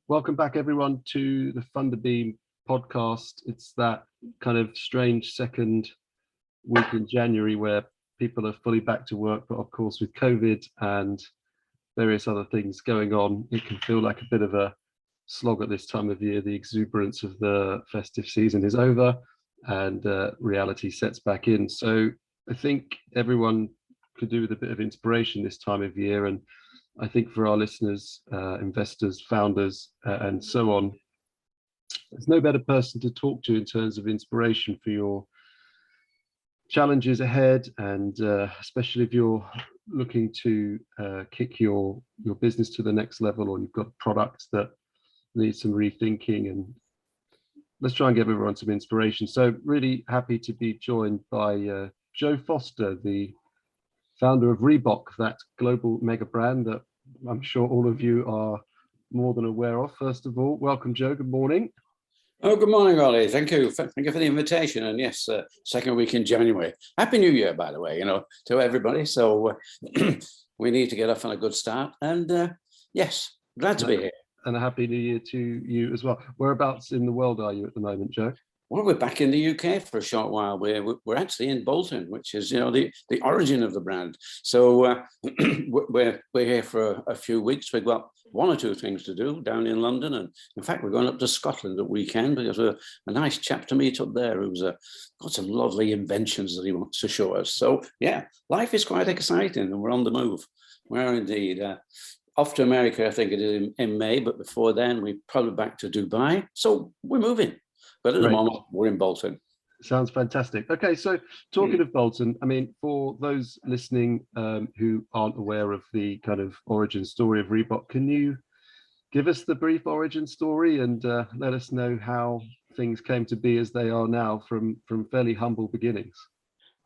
Welcome back, everyone, to the Funderbeam podcast. It's that kind of strange second week in January where people are fully back to work, but of course with COVID and various other things going on, it can feel like a bit of a slog at this time of year. The exuberance of the festive season is over and reality sets back in. So I think everyone could do with a bit of inspiration this time of year. And I think for our listeners, investors, founders, and so on, there's no better person to talk to in terms of inspiration for your challenges ahead, and especially if you're looking to kick your business to the next level, or you've got products that need some rethinking. And let's try and give everyone some inspiration. So really happy to be joined by Joe Foster, the founder of Reebok, that global mega brand that I'm sure all of you are more than aware of. First of all, welcome, Joe. Good morning. Oh, good morning, Ollie. Thank you. Thank you for the invitation. And yes, second week in January. Happy New Year, by the way, to everybody. So we need to get off on a good start. And yes, glad to be here. And a happy New Year to you as well. Whereabouts in the world are you at the moment, Joe? Well, we're back in the UK for a short while. We're actually in Bolton, which is the origin of the brand. So we're here for a few weeks. We've got one or two things to do down in London, and in fact we're going up to Scotland at weekend because we're a nice chap to meet up there who's got some lovely inventions that he wants to show us. So yeah, life is quite exciting, and we're on the move. We're indeed. Off to America, I think it is in May, but before then we're probably back to Dubai. So we're moving. But at the moment, we're in Bolton. Sounds fantastic. Okay, so talking of Bolton, I mean, for those listening who aren't aware of the kind of origin story of Reebok, can you give us the brief origin story and let us know how things came to be as they are now from fairly humble beginnings?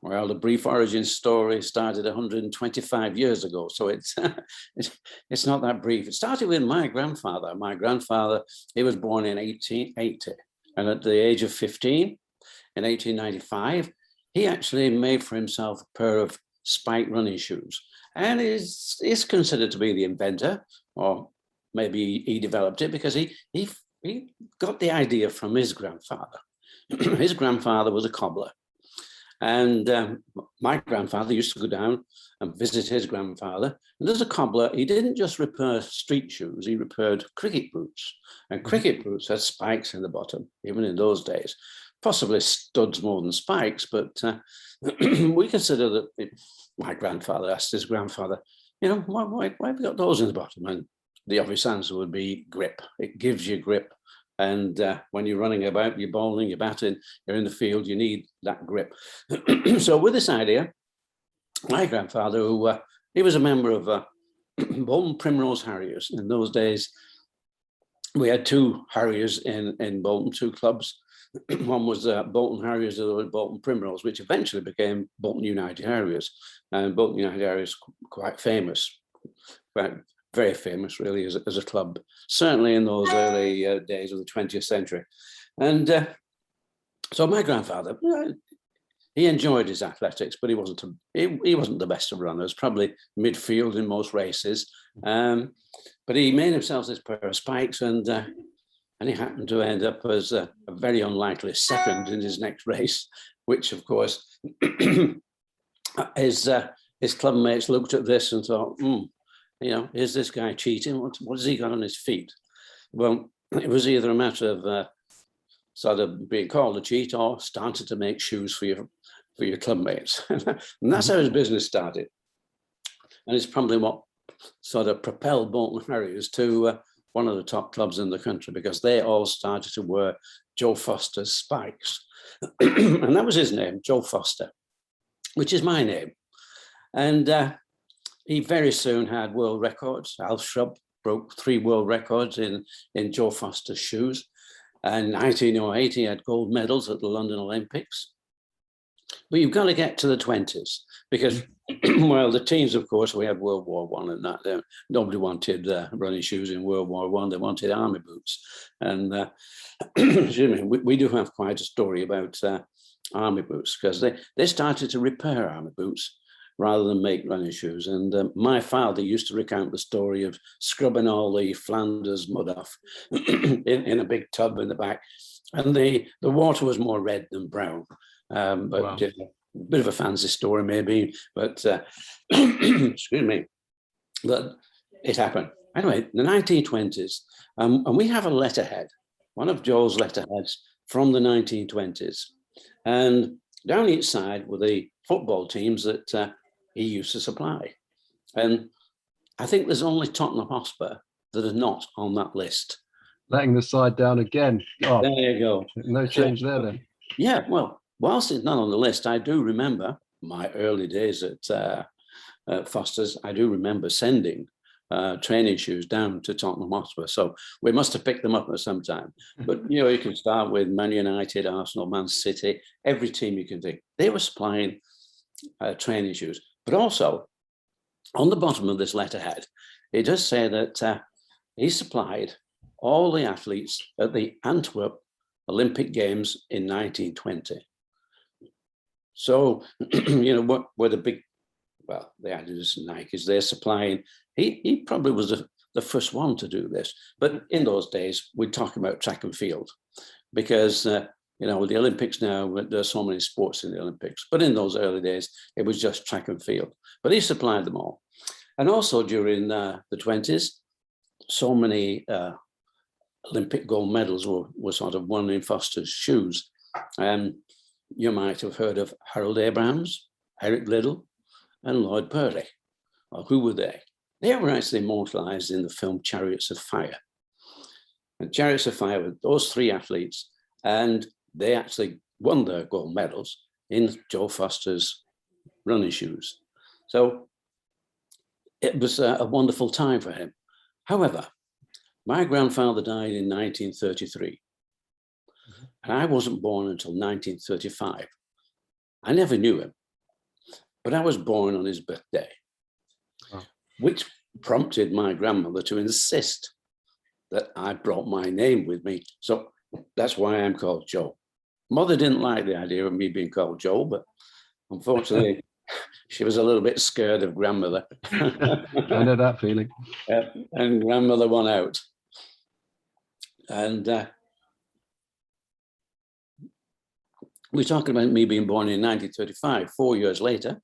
Well, the brief origin story started 125 years ago, so it's not that brief. It started with my grandfather. My grandfather, he was born in 1880. And at the age of 15, in 1895, he actually made for himself a pair of spike running shoes. And is considered to be the inventor, or maybe he developed it because he got the idea from his grandfather. His grandfather was a cobbler. And my grandfather used to go down and visit his grandfather. And as a cobbler, he didn't just repair street shoes, he repaired cricket boots. And cricket boots had spikes in the bottom, even in those days. Possibly studs more than spikes, but we consider that my grandfather asked his grandfather, why have you got those in the bottom? And the obvious answer would be grip. It gives you grip. And when you're running about, you're bowling, you're batting, you're in the field, you need that grip. So with this idea, my grandfather, who he was a member of Bolton Primrose Harriers. In those days, we had two Harriers in Bolton, two clubs. One was Bolton Harriers, the other was Bolton Primrose, which eventually became Bolton United Harriers. And Bolton United Harriers quite famous, very famous, really, as a club, certainly in those early days of the 20th century. And so my grandfather, he enjoyed his athletics, but he wasn't the best of runners, probably midfield in most races. But he made himself this pair of spikes, and he happened to end up as a very unlikely second in his next race, which, of course, his club mates looked at this and thought, is this guy cheating? What has he got on his feet? Well, it was either a matter of sort of being called a cheat or started to make shoes for your club mates. And that's how his business started. And it's probably what sort of propelled Bolton Harriers to one of the top clubs in the country, because they all started to wear Joe Foster's spikes. And that was his name, Joe Foster, which is my name. And he very soon had world records. Al Shrub broke 3 world records in Joe Foster's shoes. And in 1908, he had gold medals at the London Olympics. But you've got to get to the 20s because, well, the teens, of course, we had World War I and that. Nobody wanted running shoes in World War I. They wanted army boots. And excuse me, we do have quite a story about army boots, because they started to repair army boots rather than make running shoes. And my father used to recount the story of scrubbing all the Flanders mud off in a big tub in the back. And the water was more red than brown. But Wow. A bit of a fancy story maybe, but excuse me, but it happened. Anyway, the 1920s, and we have a letterhead, one of Joel's letterheads from the 1920s. And down each side were the football teams that he used to supply. And I think there's only Tottenham Hotspur that are not on that list. Letting the side down again. Oh, there you go. No change there then. Yeah, well, whilst it's not on the list, I do remember my early days at Foster's. I do remember sending training shoes down to Tottenham Hotspur. So we must have picked them up at some time. But, you know, you can start with Man United, Arsenal, Man City, every team you can think. They were supplying training shoes. But also, on the bottom of this letterhead, it does say that he supplied all the athletes at the Antwerp Olympic Games in 1920. So, you know, what were the big, well, the Adidas and Nikes, they're supplying. He probably was the first one to do this. But in those days, we're talking about track and field because, you know, with the Olympics now, there's so many sports in the Olympics. But in those early days, it was just track and field. But he supplied them all. And also during the 20s, so many Olympic gold medals were sort of won in Foster's shoes. You might have heard of Harold Abrahams, Eric Liddell, and Lloyd Purley. Well, who were they? They were actually immortalized in the film Chariots of Fire. And Chariots of Fire were those three athletes, and they actually won their gold medals in Joe Foster's running shoes. So it was a wonderful time for him. However, my grandfather died in 1933, and I wasn't born until 1935. I never knew him, but I was born on his birthday, which prompted my grandmother to insist that I brought my name with me. So that's why I'm called Joe. Mother didn't like the idea of me being called Joe, but unfortunately, she was a little bit scared of grandmother. I know that feeling. And grandmother won out. And we're talking about me being born in 1935. 4 years later,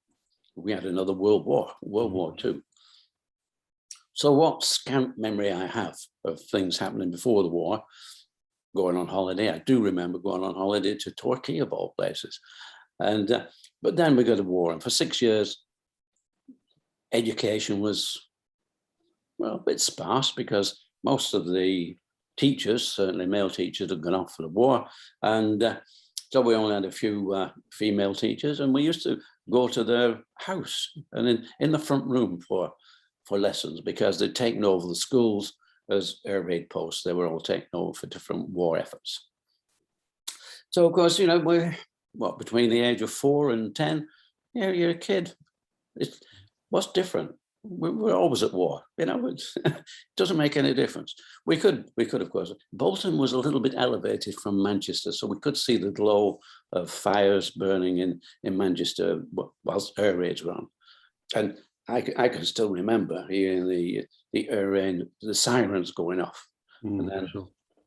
we had another World War II. So what scant memory I have of things happening before the war, going on holiday. I do remember going on holiday to Turkey, of all places. And but then we got a war, and for 6 years, education was, well, a bit sparse because most of the teachers, certainly male teachers, had gone off for the war. And so we only had a few female teachers, and we used to go to their house and in the front room for lessons because they'd taken over the schools as air raid posts. They were all taken over for different war efforts. So, of course, you know, we're, what, between the age of 4 and 10, yeah, you're a kid. What's different? We're always at war, you know, it doesn't make any difference. We could, of course, Bolton was a little bit elevated from Manchester, so we could see the glow of fires burning in Manchester whilst air raids were on. And I can still remember hearing the air raid, the sirens going off. And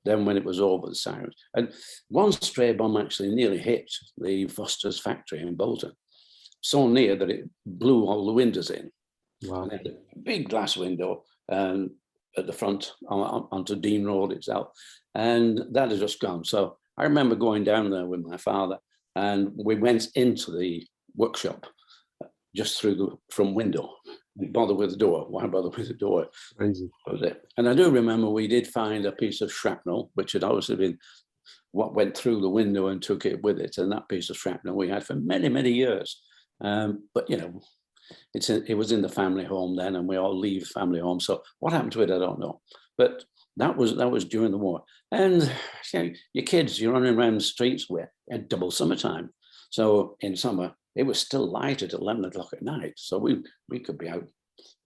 then when it was over, the sirens. And one stray bomb actually nearly hit the Foster's factory in Bolton, so near that it blew all the windows in. Wow. And then a big glass window at the front onto Dean Road itself. And that has just gone. So I remember going down there with my father, and we went into the workshop just through the front window. Didn't bother with the door. Why bother with the door? Crazy. That was it. And I do remember we did find a piece of shrapnel, which had obviously been what went through the window and took it with it. And that piece of shrapnel we had for many, many years. But, you know, it was in the family home then, and we all leave family home. So what happened to it, I don't know. But that was during the war. And you know, your kids, you're running around the streets at double summertime. So in summer, it was still light at 11 o'clock at night. So we could be out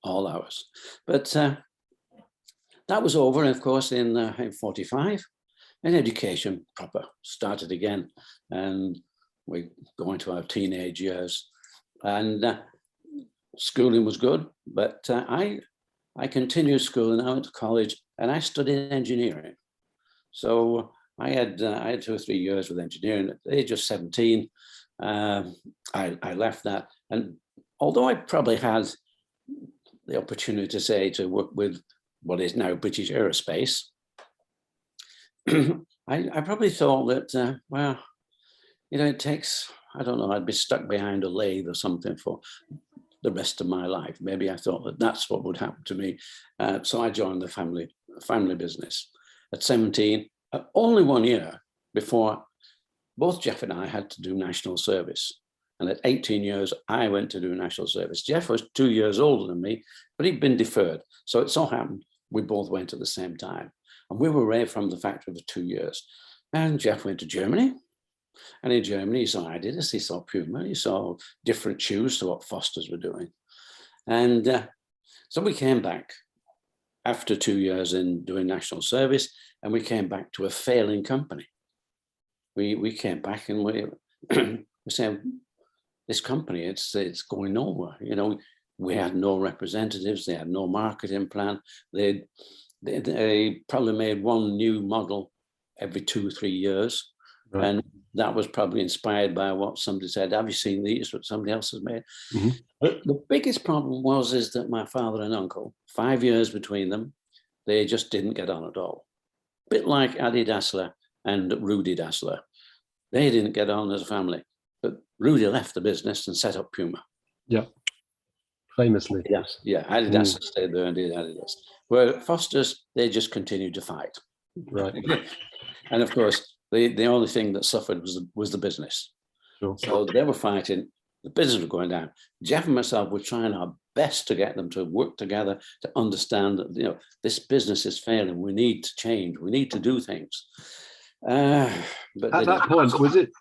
all hours. But that was over, of course, in 45. And education proper started again. And we go into our teenage years. And schooling was good, but I continued schooling. I went to college and I studied engineering. So I had 2 or 3 years with engineering. At the age of 17, I left that. And although I probably had the opportunity to work with what is now British Aerospace, I probably thought that, well, you know, it takes, I don't know, I'd be stuck behind a lathe or something for the rest of my life. Maybe I thought that that's what would happen to me. So I joined the family business at 17, only 1 year before both Jeff and I had to do national service. And at 18 years, I went to do national service. Jeff was 2 years older than me, but he'd been deferred. So it so happened we both went at the same time. And we were away from the factory for 2 years. And Jeff went to Germany. And in Germany, he saw Adidas, he saw Puma, he saw different shoes to what Foster's were doing. And so we came back after 2 years in doing national service, and we came back to a failing company. We came back and we said, this company, it's going nowhere. You know, we had no representatives, they had no marketing plan. They probably made one new model every 2 or 3 years. Right. And that was probably inspired by what somebody said, have you seen these, what somebody else has made? Mm-hmm. But the biggest problem is that my father and uncle, 5 years between them, they just didn't get on at all. A bit like Adi Dassler and Rudy Dassler. They didn't get on as a family, but Rudy left the business and set up Puma. Yeah, famously. Yes, yeah, Adi Dassler stayed there and did Adidas. Where Foster's, they just continued to fight. Right. And of course, the only thing that suffered was the business. Sure. So they were fighting, the business was going down. Jeff and myself were trying our best to get them to work together, to understand that, you know, this business is failing. We need to change. We need to do things. But at that point,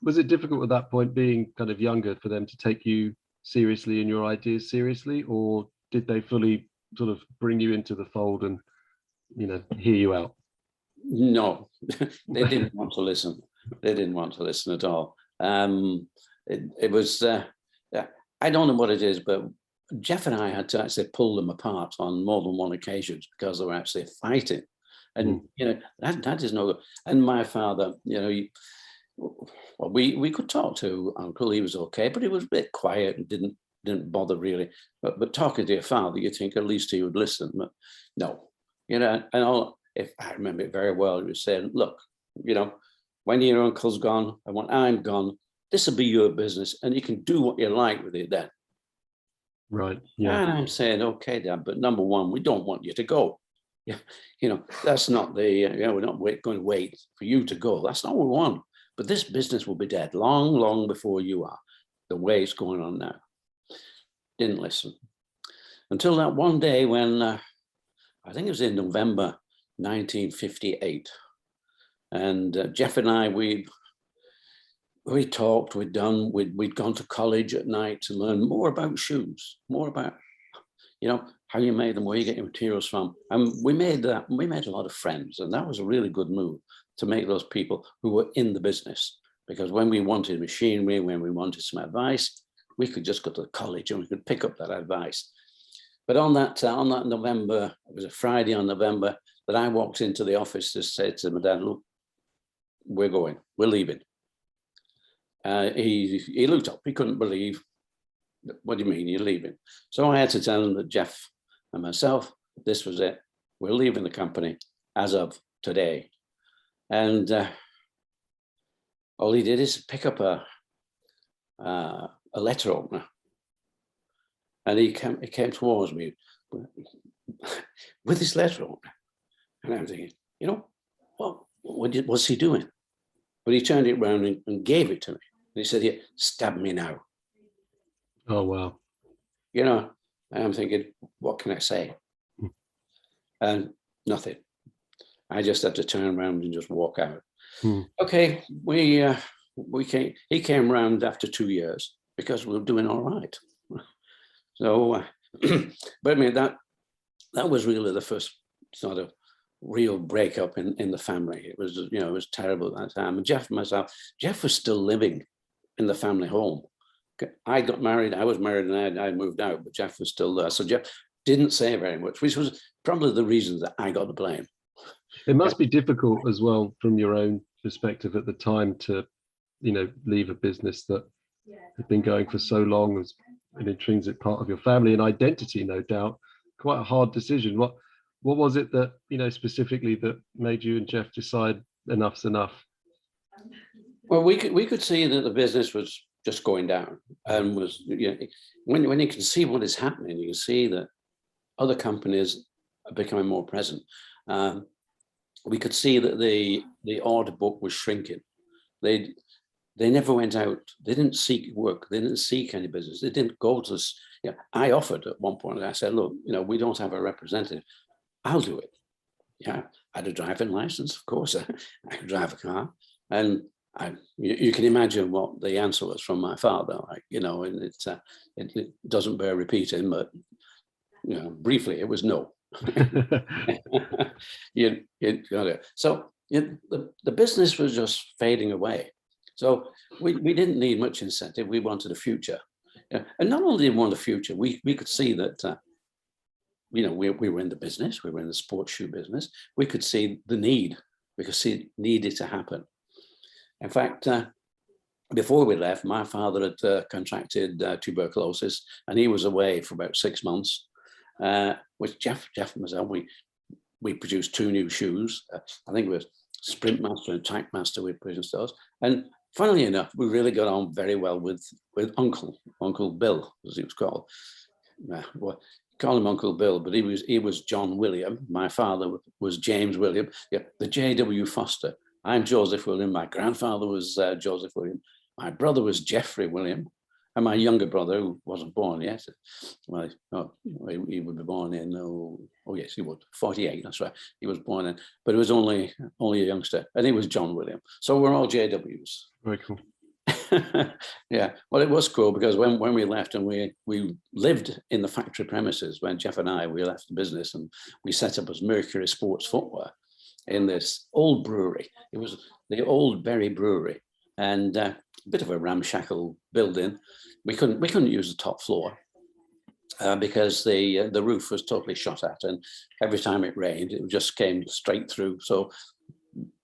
was it difficult at that point, being kind of younger, for them to take you seriously and your ideas seriously, or did they fully sort of bring you into the fold and, you know, hear you out? No, they didn't want to listen. They didn't want to listen at all. It was, I don't know what it is, but Jeff and I had to actually pull them apart on more than one occasion because they were actually fighting. And, you know, that is no good. And my father, you know, well, we could talk to Uncle, he was okay, but he was a bit quiet and didn't bother really. But talking to your father, you think at least he would listen. But no, you know, and all. If I remember it very well, he was saying, look, you know, when your uncle's gone and when I'm gone, this will be your business and you can do what you like with it then. Right. Yeah. And I'm saying, okay, Dad, but number one, we don't want you to go. Yeah, you know, that's not the, you know, we're not going to wait for you to go. That's not what we want. But this business will be dead long, long before you are, the way it's going on now. Didn't listen. Until that one day when, I think it was in November 1958, and Jeff and I, we talked, we'd gone to college at night to learn more about shoes, more about, you know, how you made them, where you get your materials from. And we made a lot of friends, and that was a really good move to make those people who were in the business, because when we wanted machinery, when we wanted some advice, we could just go to college and we could pick up that advice. But on that November, it was a Friday on November, that I walked into the office to say to my dad, look, we're leaving. He looked up, he couldn't believe, what do you mean you're leaving? So I had to tell him that Jeff and myself, this was it. We're leaving the company as of today. And all he did is pick up a letter opener. And he came towards me with this letter opener. And I'm thinking, you know, what's he doing? But he turned it around and gave it to me. And he said, here, stab me now. Oh, wow. You know, and I'm thinking, what can I say? And nothing. I just had to turn around and just walk out. Okay, he came around after 2 years because we were doing all right. So, but I mean, that was really the first sort of real breakup in the family. It was, you know, it was terrible at that time. And Jeff and myself, Jeff was still living in the family home. I got married, I was married and I moved out, but Jeff was still there. So Jeff didn't say very much, which was probably the reason that I got the blame. It must be difficult as well from your own perspective at the time to, leave a business that had been going for so long as an intrinsic part of your family and identity, no doubt. Quite a hard decision. What was it that, specifically that made you and Jeff decide enough's enough? Well, we could see that the business was just going down, and was, when you can see what is happening, you can see that other companies are becoming more present. We could see that the order book was shrinking. They never went out. They didn't seek work. They didn't seek any business. They didn't go to us. I offered at one point. I said, look, we don't have a representative. I'll do it. Yeah, I had a driving license, of course. I could drive a car, and you can imagine what the answer was from my father. And it doesn't bear repeating, but briefly, it was no. You got it. So the business was just fading away. So we didn't need much incentive. We wanted a future. And not only did we want a future, we could see that, we were in the business, we were in the sports shoe business. We could see the need. We could see it needed to happen. In fact, before we left, my father had contracted tuberculosis, and he was away for about 6 months. With Jeff and myself, we produced 2 new shoes. I think it was Sprint Master and Tack Master we produced those. And funnily enough, we really got on very well with Uncle Bill, as he was called. Well, call him Uncle Bill, but he was John William. My father was James William. Yeah, the J.W. Foster. I'm Joseph William. My grandfather was Joseph William. My brother was Jeffrey William. And my younger brother, who wasn't born yet, well, he would be born in, yes, he would, 48, that's right. He was born in, but he was only a youngster, and he was John William. So we're all JWs. Very cool. Yeah, well, it was cool because when we left and we lived in the factory premises, when Jeff and we left the business, and we set up as Mercury Sports Footwear in this old brewery. It was the old Berry Brewery, and a bit of a ramshackle building. We couldn't use the top floor because the roof was totally shot at, and every time it rained, it just came straight through. So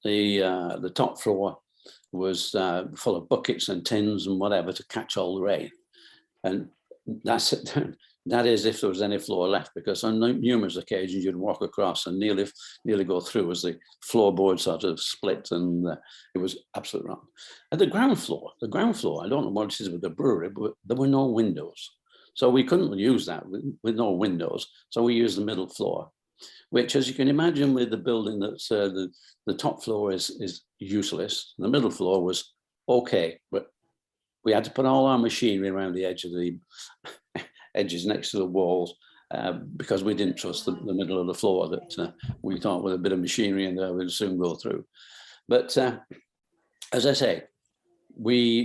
the top floor was full of buckets and tins and whatever to catch all the rain, and that is if there was any floor left, because on numerous occasions you'd walk across and nearly go through as the floorboard sort of split, and it was absolutely wrong. At the ground floor, I don't know what it is with the brewery, but there were no windows. So we couldn't use that with no windows. So we used the middle floor, which, as you can imagine, with the building that's the top floor is useless. The middle floor was okay, but we had to put all our machinery around the edges next to the walls because we didn't trust the middle of the floor that we thought with a bit of machinery in there would soon go through. But as I say,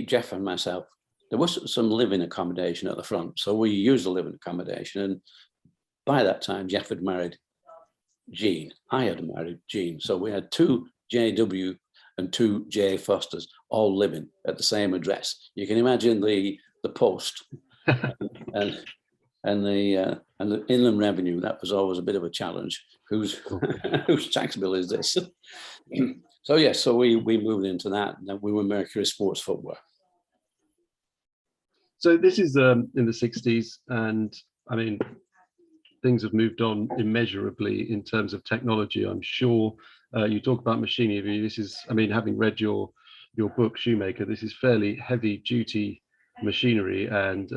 Jeff and myself, there was some living accommodation at the front, so we used the living accommodation. And by that time, Jeff had married Jean. I had married Jean, so we had 2 JW and 2 J Fosters all living at the same address. You can imagine the post and the Inland Revenue. That was always a bit of a challenge. Whose tax bill is this? So yes, so we moved into that, and we were Mercury Sports Footwear. So this is in the 60s, and I mean, things have moved on immeasurably in terms of technology. I'm sure you talk about machinery. This is, I mean, having read your book, Shoemaker, this is fairly heavy duty machinery, and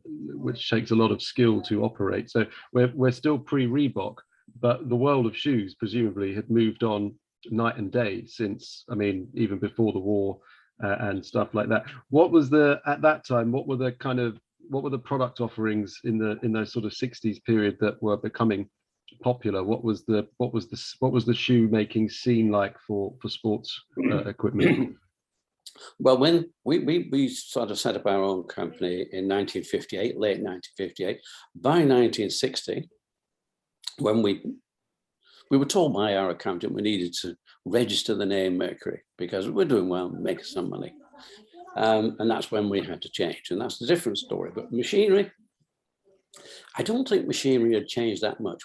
which takes a lot of skill to operate. So we're still pre-Reebok, but the world of shoes presumably had moved on night and day since, I mean, even before the war and stuff like that. What was at that time, what were the product offerings in those sort of 60s period that were becoming popular? What was the shoe making scene like for sports equipment? Well, when we sort of set up our own company in 1958, late 1958, by 1960, when we were told by our accountant we needed to register the name Mercury because we're doing well, making some money. And that's when we had to change. And that's a different story. But machinery, I don't think machinery had changed that much.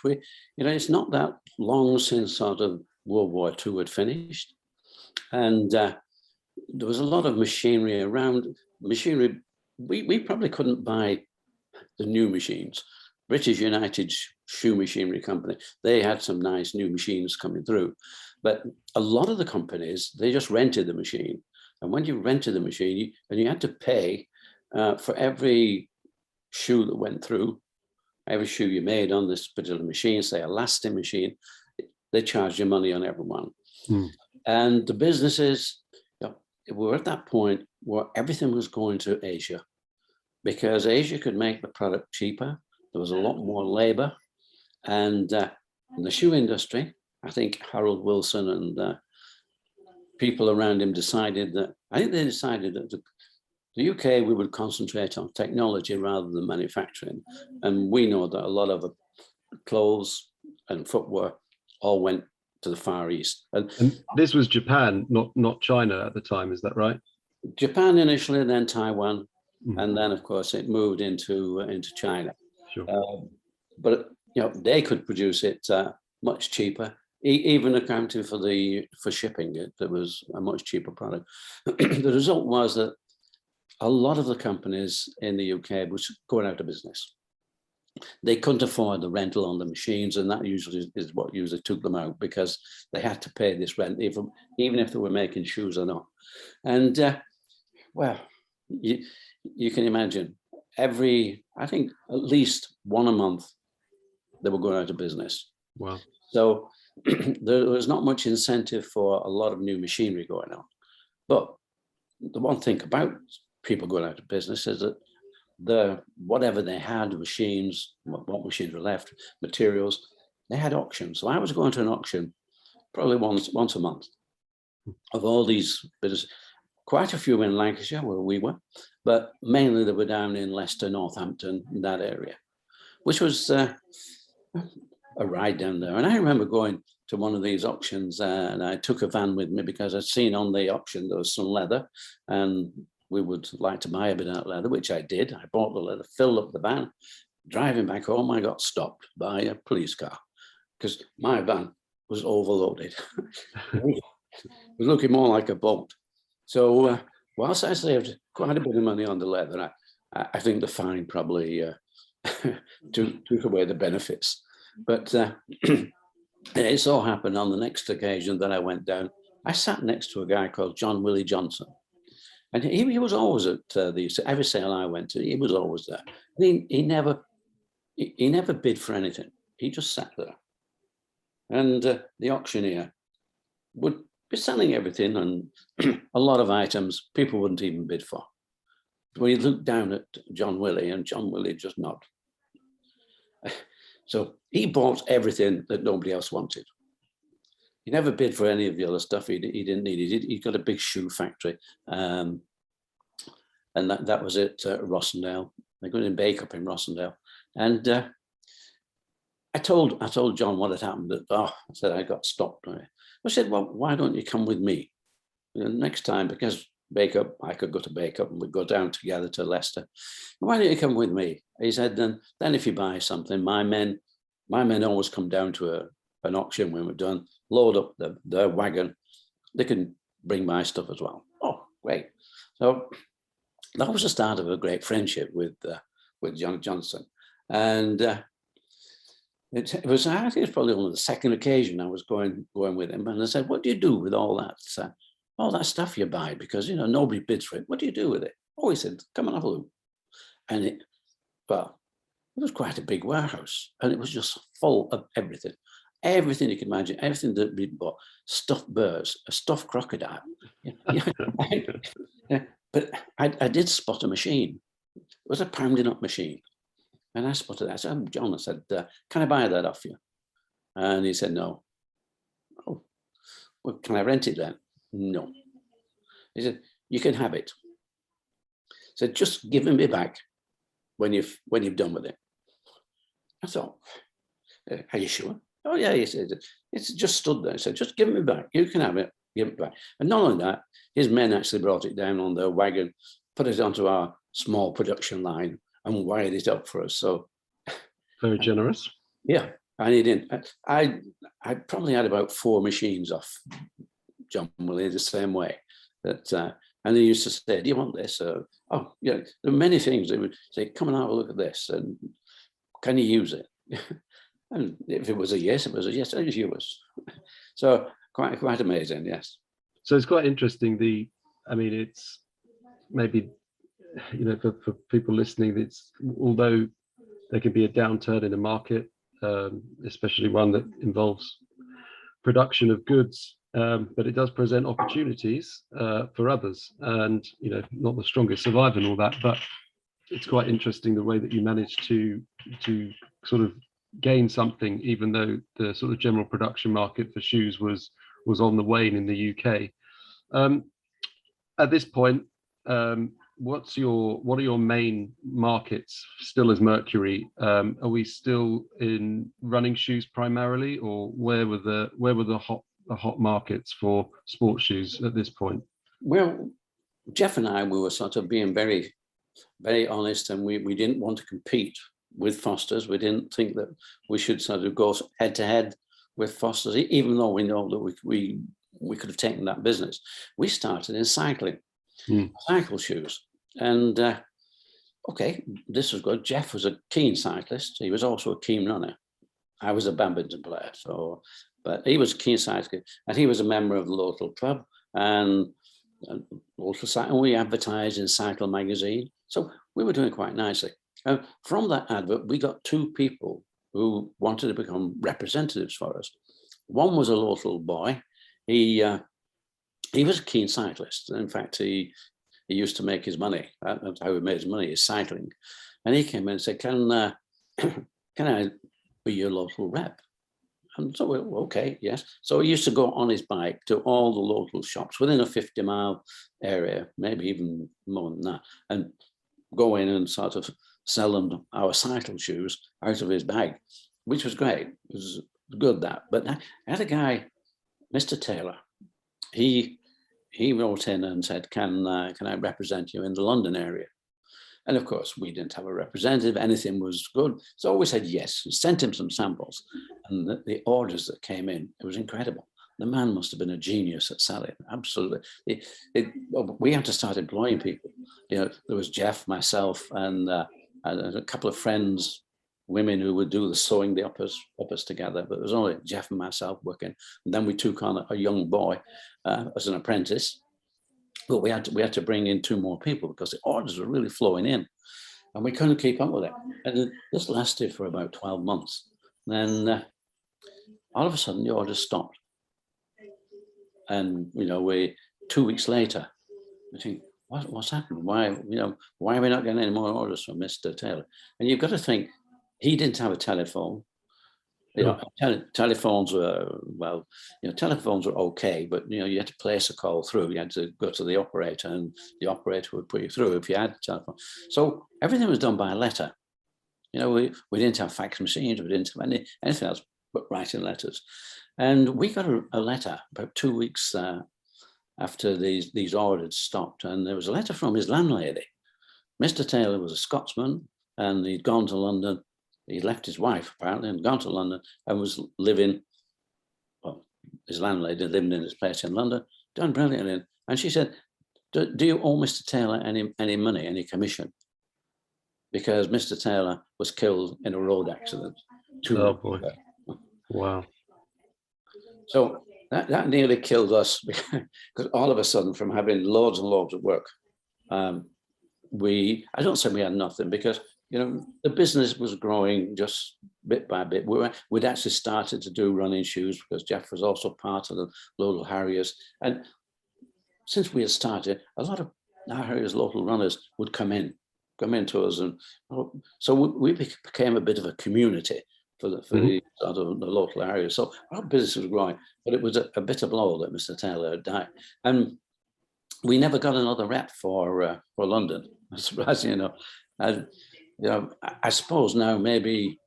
It's not that long since sort of World War II had finished. And there was a lot of machinery around. Machinery, we probably couldn't buy the new machines. British United Shoe Machinery Company, they had some nice new machines coming through. But a lot of the companies, they just rented the machine. And when you rented the machine, you had to pay for every shoe that went through, every shoe you made on this particular machine, say a lasting machine, they charged you money on everyone. And the businesses, were at that point where everything was going to Asia, because Asia could make the product cheaper. There was a lot more labor. And in the shoe industry, I think Harold Wilson and people around him decided that, the UK, we would concentrate on technology rather than manufacturing. And we know that a lot of the clothes and footwear all went to the Far East. And this was Japan, not China at the time, is that right? Japan initially, then Taiwan, and then of course it moved into China. Sure. But they could produce it much cheaper, even accounting for shipping. It was a much cheaper product. The result was that a lot of the companies in the UK was going out of business. They couldn't afford the rental on the machines, and that usually is what usually took them out, because they had to pay this rent, even if they were making shoes or not. And well, you can imagine, I think at least one a month, they were going out of business. Wow. So there was not much incentive for a lot of new machinery going on. But the one thing about people going out of business is that whatever they had, machines, what machines were left, materials, they had auctions. So I was going to an auction probably once a month of all these businesses. Quite a few in Lancashire, where we were, but mainly they were down in Leicester, Northampton, in that area, which was a ride down there. And I remember going to one of these auctions, and I took a van with me because I'd seen on the auction there was some leather, and we would like to buy a bit of that leather, which I did. I bought the leather, filled up the van. Driving back home, I got stopped by a police car because my van was overloaded. It was looking more like a boat. So whilst I saved quite a bit of money on the leather, I think the fine probably took away the benefits. But it so happened on the next occasion that I went down, I sat next to a guy called John Willie Johnson. And he was always at every sale I went to, he was always there. He never bid for anything. He just sat there. And the auctioneer would be selling everything, and a lot of items people wouldn't even bid for. When you look down at John Willie, and John Willie just nodded. So he bought everything that nobody else wanted. He never bid for any of the other stuff he didn't need. He got a big shoe factory, and that was it. Rossendale. They're going to bake up in Rossendale, and I told John what had happened. I said I got stopped. I said, well, why don't you come with me? Next time, because Bake Up, I could go to Bake Up and we'd go down together to Leicester. Why don't you come with me? He said, then if you buy something, my men always come down to an auction when we're done, load up their wagon. They can bring my stuff as well. Oh, great. So that was the start of a great friendship with John Johnson. And it was, I think it's probably only the second occasion I was going with him. And I said, what do you do with all that stuff you buy? Because, nobody bids for it. What do you do with it? Oh, he said, come and have a look. And it was quite a big warehouse, and it was just full of everything you can imagine, everything that we bought, stuffed birds, a stuffed crocodile. But I did spot a machine. It was a pounding up machine. And I spotted that. I said, John, I said, can I buy that off you? And he said, no. Oh, well, can I rent it then? No. He said, you can have it. I said, just give me back when you've done with it. I thought, are you sure? Oh yeah, he said, it's just stood there. I said, just give me back. You can have it. give it back. And not only that, his men actually brought it down on their wagon, put it onto our small production line, and wired it up for us. So very generous. Yeah, and he didn't. I probably had about 4 machines off John Willie the same way. That and they used to say, "Do you want this?" Oh, yeah. There were many things they would say. Come and have a look at this, and can you use it? And if it was a yes, it was a yes. It was yours. So quite amazing, yes. So it's quite interesting. I mean, it's maybe, for people listening, it's, although there can be a downturn in the market, especially one that involves production of goods, but it does present opportunities for others, and not the strongest survive and all that, but it's quite interesting the way that you managed to sort of gain something, even though the sort of general production market for shoes was on the wane in the UK. At this point, what are your main markets still as Mercury? Are we still in running shoes primarily, or where were the hot markets for sports shoes at this point? Well, Jeff and I, we were sort of being very, very honest, and we didn't want to compete with Foster's. We didn't think that we should sort of go head to head with Foster's, even though we know that we could have taken that business. We started in cycling, cycle shoes. And okay, this was good. Jeff was a keen cyclist. He was also a keen runner. I was a badminton player, but he was a keen cyclist, and he was a member of the local club and we advertised in Cycle magazine. So we were doing quite nicely. From that advert, we got 2 people who wanted to become representatives for us. One was a local boy. He was a keen cyclist. In fact, he used to make his money. That's how he made his money, is cycling. And he came in and said, can I be your local rep? And so, okay, yes. So he used to go on his bike to all the local shops within a 50-mile area, maybe even more than that, and go in and sort of sell them our cycle shoes out of his bag, which was great. It was good, that. But I had a guy, Mr. Taylor. He wrote in and said, can I represent you in the London area? And of course, we didn't have a representative. Anything was good. So we said yes. We sent him some samples. And the orders that came in, it was incredible. The man must have been a genius at selling. Absolutely. We had to start employing people. There was Jeff, myself, and a couple of friends, women who would do the sewing the uppers together. But it was only Jeff and myself working. And then we took on a young boy as an apprentice. But we had to bring in 2 more people because the orders were really flowing in, and we couldn't keep up with it. And this lasted for about 12 months. Then all of a sudden the orders stopped. And 2 weeks later, we think, what's happened? Why are we not getting any more orders from Mr. Taylor? And you've got to think, he didn't have a telephone. Telephones were telephones were okay, but you had to place a call through. You had to go to the operator, and the operator would put you through if you had a telephone. So everything was done by letter. We didn't have fax machines. We didn't have anything else but writing letters. And we got a letter about 2 weeks after these orders stopped, and there was a letter from his landlady. Mr. Taylor was a Scotsman, and he'd gone to London. He left his wife, apparently, and gone to London and was living, well, his landlady lived in his place in London, done brilliantly. And she said, do you owe Mr. Taylor any money, any commission? Because Mr. Taylor was killed in a road accident. Oh, boy. Wow. So that nearly killed us, because all of a sudden, from having loads and loads of work, I don't say we had nothing, because the business was growing just bit by bit. We'd actually started to do running shoes because Jeff was also part of the local Harriers. And since we had started, a lot of our Harriers local runners would come in to us. And so we became a bit of a community for the sort of the local Harriers. So our business was growing, but it was a bitter blow that Mr. Taylor had died. And we never got another rep for London, surprisingly enough. And I suppose now maybe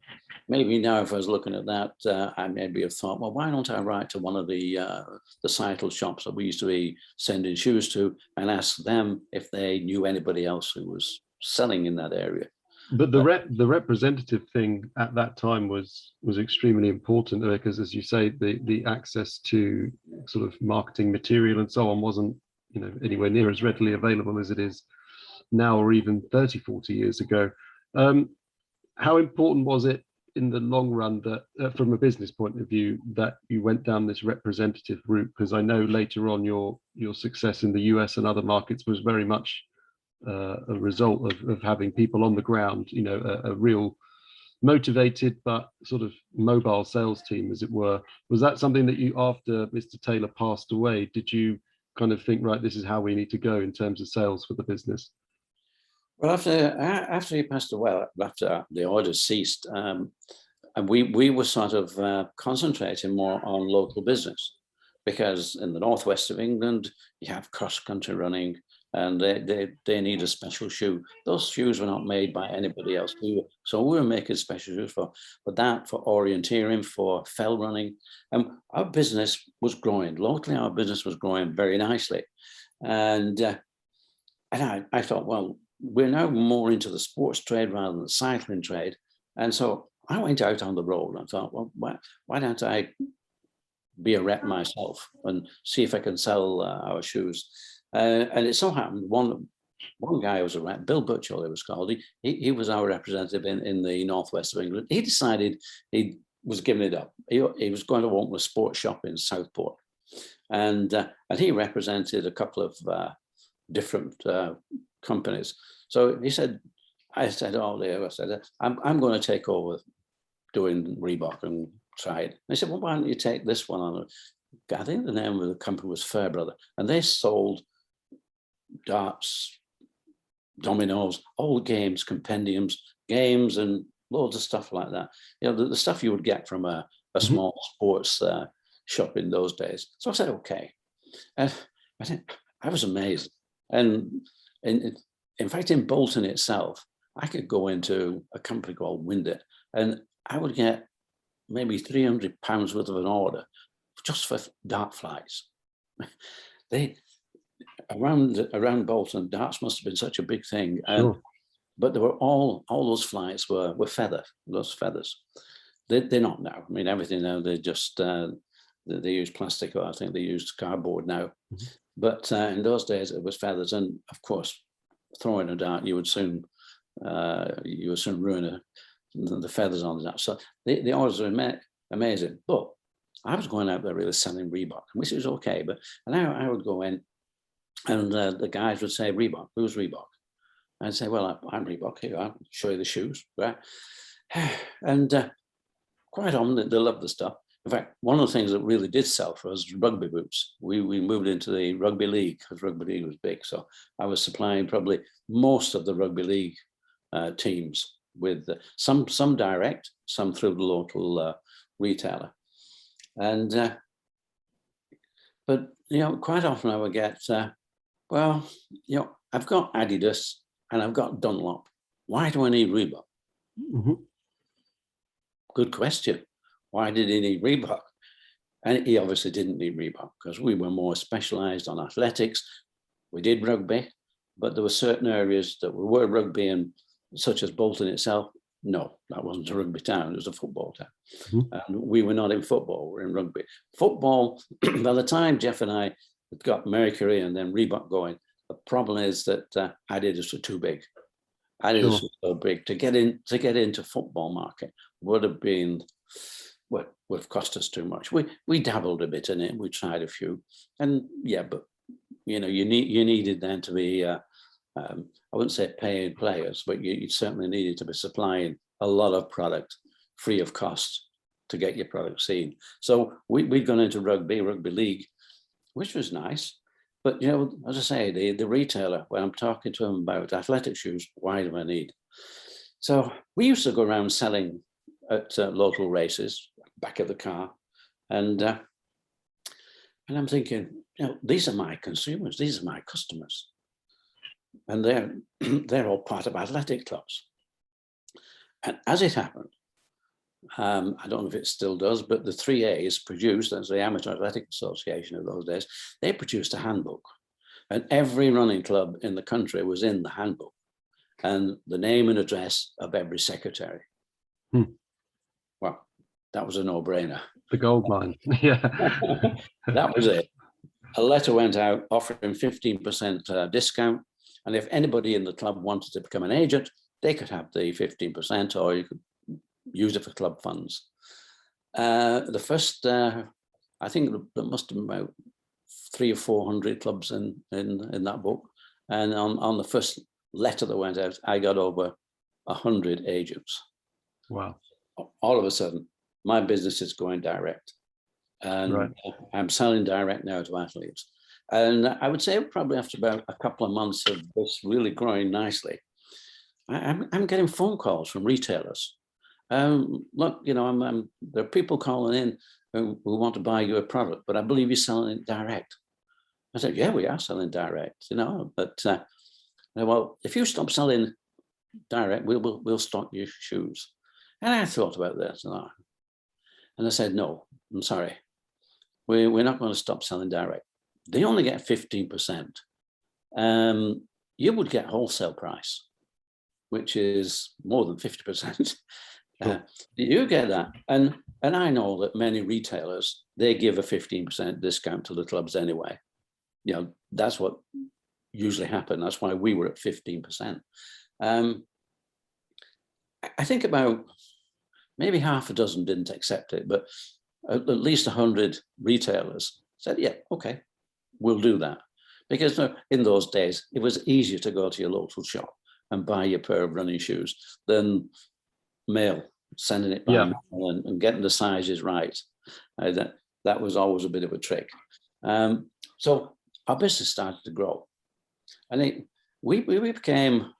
maybe now if I was looking at that, I maybe have thought, well, why don't I write to one of the cycle shops that we used to be sending shoes to and ask them if they knew anybody else who was selling in that area. But the representative thing at that time was extremely important, because, as you say, the access to sort of marketing material and so on wasn't, you know, anywhere near as readily available as it is now, or even 30, 40 years ago. How important was it in the long run that, from a business point of view, that you went down this representative route? Because I know later on your success in the US and other markets was very much a result of having people on the ground, you know, a real motivated but sort of mobile sales team, as it were. Was that something that you, after Mr. Taylor passed away, did you kind of think, right, this is how we need to go in terms of sales for the business? Well, after he passed away, after the orders ceased, and we were sort of concentrating more on local business, because in the northwest of England, you have cross-country running, and they need a special shoe. Those shoes were not made by anybody else. So we were making special shoes for that, for orienteering, for fell running. And our business was growing. Locally, our business was growing very nicely. And I thought, well, we're now more into the sports trade rather than the cycling trade. And so I went out on the road and thought, well, why don't I be a rep myself and see if I can sell our shoes? And it so happened, one guy was a rep, Bill Butchell, it was called. He was our representative in the northwest of England. He decided he was giving it up. He was going to open a sports shop in Southport, and he represented a couple of different companies. So he said, I said, I'm going to take over doing Reebok and try it. They said, well, why don't you take this one on? I think the name of the company was Fairbrother, and they sold darts, dominoes, all games, compendiums, games, and loads of stuff like that. You know, the stuff you would get from a small sports shop in those days. So I said, okay. I was amazed. And in fact, in Bolton itself, I could go into a company called Windit, and I would get maybe £300 worth of an order just for dart flights. Around Bolton, darts must have been such a big thing. Sure. But they were all those flights were those feathers. They're not now. I mean, everything now, they just they use plastic, or I think they use cardboard now. Mm-hmm. But in those days, it was feathers, and of course, throwing a dart, you would soon ruin the feathers on the dart. So the orders are amazing. But I was going out there really selling Reebok, which was okay. But now I would go in, and the guys would say, Reebok, who's Reebok? I'd say, well, I'm Reebok, here, I'll show you the shoes, right? And quite often they love the stuff. In fact, one of the things that really did sell for us was rugby boots. We moved into the rugby league because rugby league was big. So I was supplying probably most of the rugby league teams with some direct, some through the local retailer. And but you know, quite often I would get, well, you know, I've got Adidas and I've got Dunlop. Why do I need Reebok? Mm-hmm. Good question. Why did he need Reebok? And he obviously didn't need Reebok because we were more specialized on athletics. We did rugby, but there were certain areas that were rugby, and such as Bolton itself, no, that wasn't a rugby town, it was a football town. Mm-hmm. And we were not in football, we were in rugby. Football, by the time Jeff and I had got Mercury and then Reebok going, the problem is that Adidas were too big. Adidas was so big. To get into football market would have cost us too much. We dabbled a bit in it. We tried a few, and yeah, but you know, you needed then to be I wouldn't say paid players, but you certainly needed to be supplying a lot of product free of cost to get your product seen. So we'd gone into rugby league, which was nice. But you know, as I say, the retailer, when I'm talking to him about athletic shoes, why do I need? So we used to go around selling at local races, back of the car, and I'm thinking, you know, these are my consumers, these are my customers, and they're all part of athletic clubs. And as it happened, I don't know if it still does, but the 3As produced, that's the Amateur Athletic Association of those days, they produced a handbook. And every running club in the country was in the handbook, and the name and address of every secretary. Well, that was a no-brainer. The gold mine. Yeah. That was it. A letter went out offering 15% discount. And if anybody in the club wanted to become an agent, they could have the 15%, or you could use it for club funds. The first, I think there must have been about 300 or 400 clubs in that book. And on the first letter that went out, I got over 100 agents. Wow. All of a sudden, my business is going direct. And right. I'm selling direct now to athletes. And I would say probably after about a couple of months of this really growing nicely, I'm getting phone calls from retailers. Look, you know, there are people calling in who want to buy your product, but I believe you're selling it direct. I said, yeah, we are selling direct, you know, but well, if you stop selling direct, we'll stock your shoes. And I thought about this, and I said, no, I'm sorry, we're not going to stop selling direct. They only get 15%. You would get wholesale price, which is more than 50%. You get that. And I know that many retailers, they give a 15% discount to the clubs anyway. You know, that's what usually happened. That's why we were at 15%. I think about maybe half a dozen didn't accept it, but at least 100 retailers said, yeah, okay, we'll do that. Because in those days, it was easier to go to your local shop and buy your pair of running shoes than sending it by mail and getting the sizes right. That was always a bit of a trick. So our business started to grow. And we became,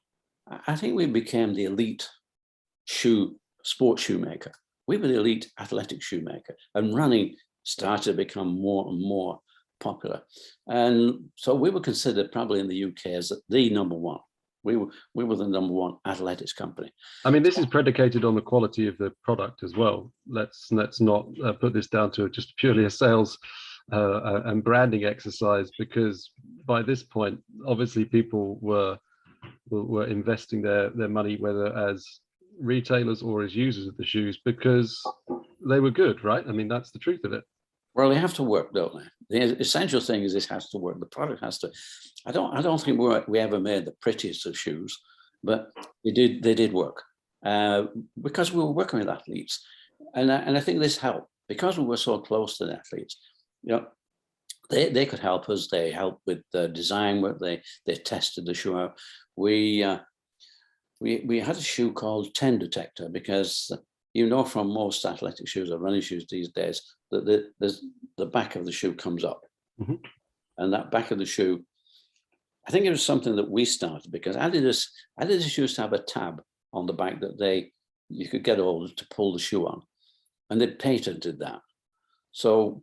I think we became the elite sports shoemaker. We were the elite athletic shoemaker, and running started to become more and more popular. And so we were considered probably in the UK as the number one. We were the number one athletics company. I mean, this is predicated on the quality of the product as well. Let's not put this down to just purely a sales and branding exercise, because by this point, obviously people were investing their money, whether as retailers or as users of the shoes, because they were good, right? I mean, that's the truth of it. Well, they have to work, don't they? The essential thing is this has to work. The product has to. I don't think we ever made the prettiest of shoes, but they did work because we were working with athletes, and I think this helped because we were so close to the athletes. You know, they could help us. They helped with the design work. They tested the shoe out. We had a shoe called Ten Detector, because you know from most athletic shoes or running shoes these days that the back of the shoe comes up. Mm-hmm. And that back of the shoe, I think it was something that we started, because Adidas used to have a tab on the back that you could get older to pull the shoe on, and they patented that. So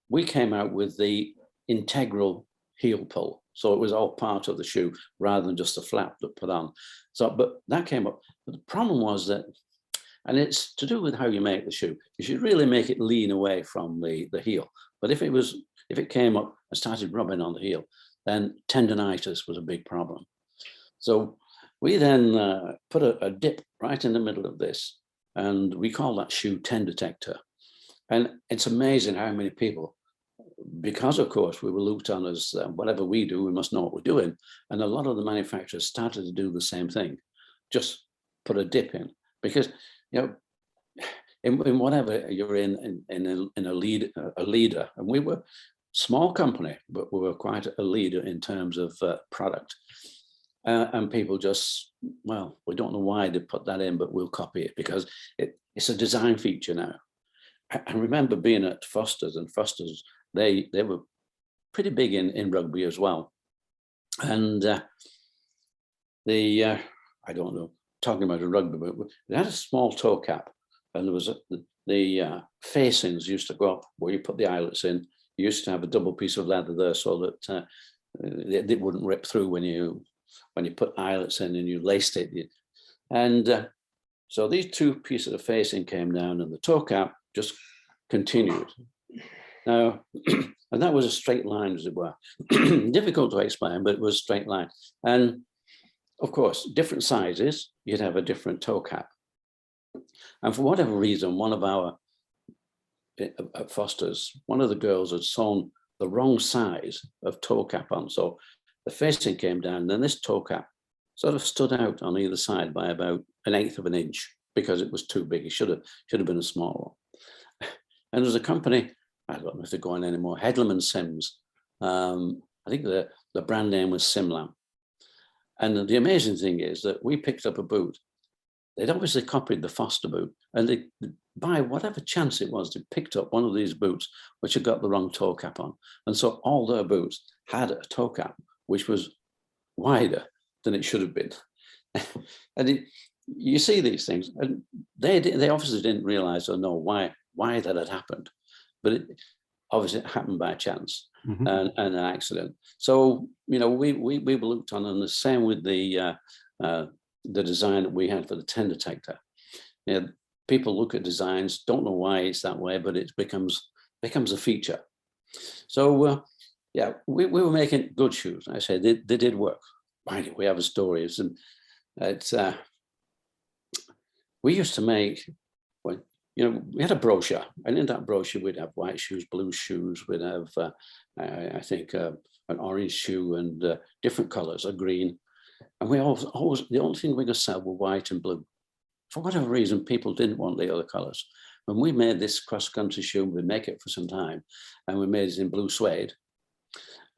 we came out with the integral heel pull. So it was all part of the shoe rather than just a flap that put on. So, but that came up. But the problem was that, and it's to do with how you make the shoe, you should really make it lean away from the heel. But if it came up and started rubbing on the heel, then tendonitis was a big problem. So we then put a dip right in the middle of this, and we call that shoe Ten Detector. And it's amazing how many people, because of course we were looked on as whatever we do, we must know what we're doing. And a lot of the manufacturers started to do the same thing, just put a dip in, because you know, in whatever you're in a leader, and we were a small company, but we were quite a leader in terms of product. And people just, well, we don't know why they put that in, but we'll copy it because it's a design feature now. I remember being at Foster's, and Foster's, they were pretty big in rugby as well. And I don't know, talking about a rugby, but they had a small toe cap, and there was the facings used to go up where you put the eyelets in. You used to have a double piece of leather there so that it wouldn't rip through when you put eyelets in and you laced it. And So these two pieces of facing came down and the toe cap just continued. Now, and that was a straight line, as it were. Difficult to explain, but it was a straight line. And of course, different sizes, you'd have a different toe cap. And for whatever reason, one of our at Foster's, one of the girls had sewn the wrong size of toe cap on. So the facing came down, and then this toe cap sort of stood out on either side by about 1/8 of an inch because it was too big. It should have been a small one. And there's a company, I don't know if they're going anymore, Headlam and Sims. I think the brand name was Simlam. And the amazing thing is that we picked up a boot. They'd obviously copied the Foster boot, and they, by whatever chance it was, they picked up one of these boots which had got the wrong toe cap on. And so all their boots had a toe cap which was wider than it should have been. And you see these things, and they obviously didn't realize or know why that had happened, but it obviously happened by chance. Mm-hmm. and an accident. So, we were looked on, and the same with the design that we had for the ten detector. People look at designs, don't know why it's that way, but it becomes a feature. So we were making good shoes. I say they did work. We have stories, and it's we used to make. We had a brochure, and in that brochure we'd have white shoes, blue shoes, we'd have, I think, an orange shoe and different colors, a green. And we always, the only thing we could sell were white and blue. For whatever reason, people didn't want the other colors. When we made this cross-country shoe, we make it for some time, and we made it in blue suede.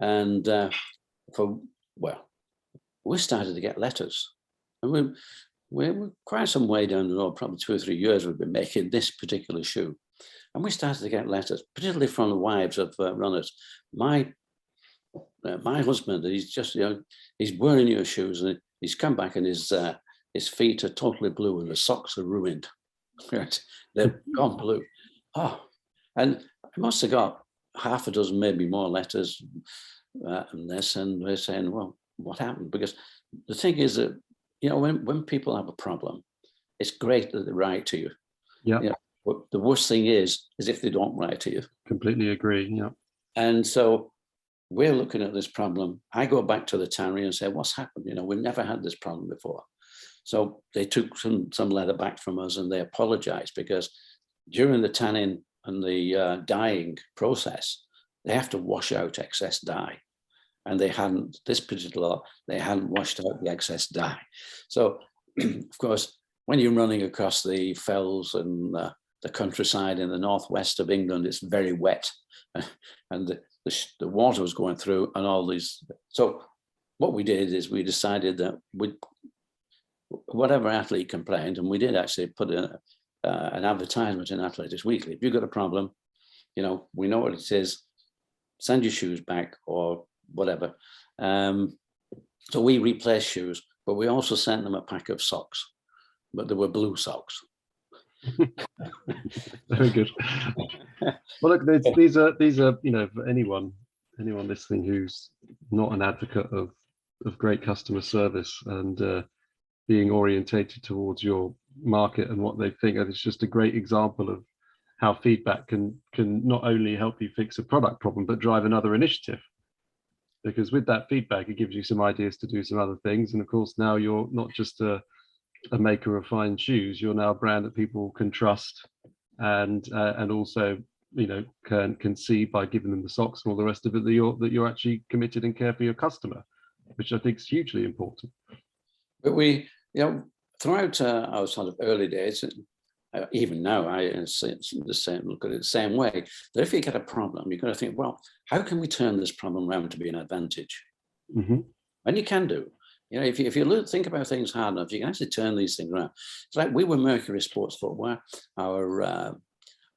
And we started to get letters. And we're quite some way down the road, probably 2 or 3 years we've been making this particular shoe. And we started to get letters, particularly from the wives of runners. My husband, he's just, he's wearing your shoes, and he's come back and his feet are totally blue and the socks are ruined. They're gone blue. Oh, and I must have got half a dozen, maybe more letters and this, and we're saying, well, what happened? Because the thing is that, when people have a problem, it's great that they write to you. Yeah. But the worst thing is if they don't write to you. Completely agree. Yeah. And so we're looking at this problem. I go back to the tannery and say, what's happened? We've never had this problem before. So they took some leather back from us, and they apologized because during the tanning and the dyeing process, they have to wash out excess dye. And they hadn't washed out the excess dye. So, of course, when you're running across the fells and the countryside in the northwest of England, it's very wet, and the water was going through and all these. So what we did is we decided that whatever athlete complained, and we did actually put an advertisement in Athletics Weekly. If you've got a problem, we know what it is, send your shoes back or whatever. So we replaced shoes, but we also sent them a pack of socks, but they were blue socks. Very good. Well, look, these are for anyone listening who's not an advocate of great customer service and being orientated towards your market and what they think, it's just a great example of how feedback can not only help you fix a product problem, but drive another initiative. Because with that feedback, it gives you some ideas to do some other things. And of course, now you're not just a maker of fine shoes, you're now a brand that people can trust and also, can see by giving them the socks and all the rest of it that you're actually committed and care for your customer, which I think is hugely important. But we, throughout our sort of early days, even now, I look at it the same way. That if you get a problem, you've got to think, well, how can we turn this problem around to be an advantage? Mm-hmm. And you can do. If you think about things hard enough, you can actually turn these things around. It's like we were Mercury Sports Footwear. Our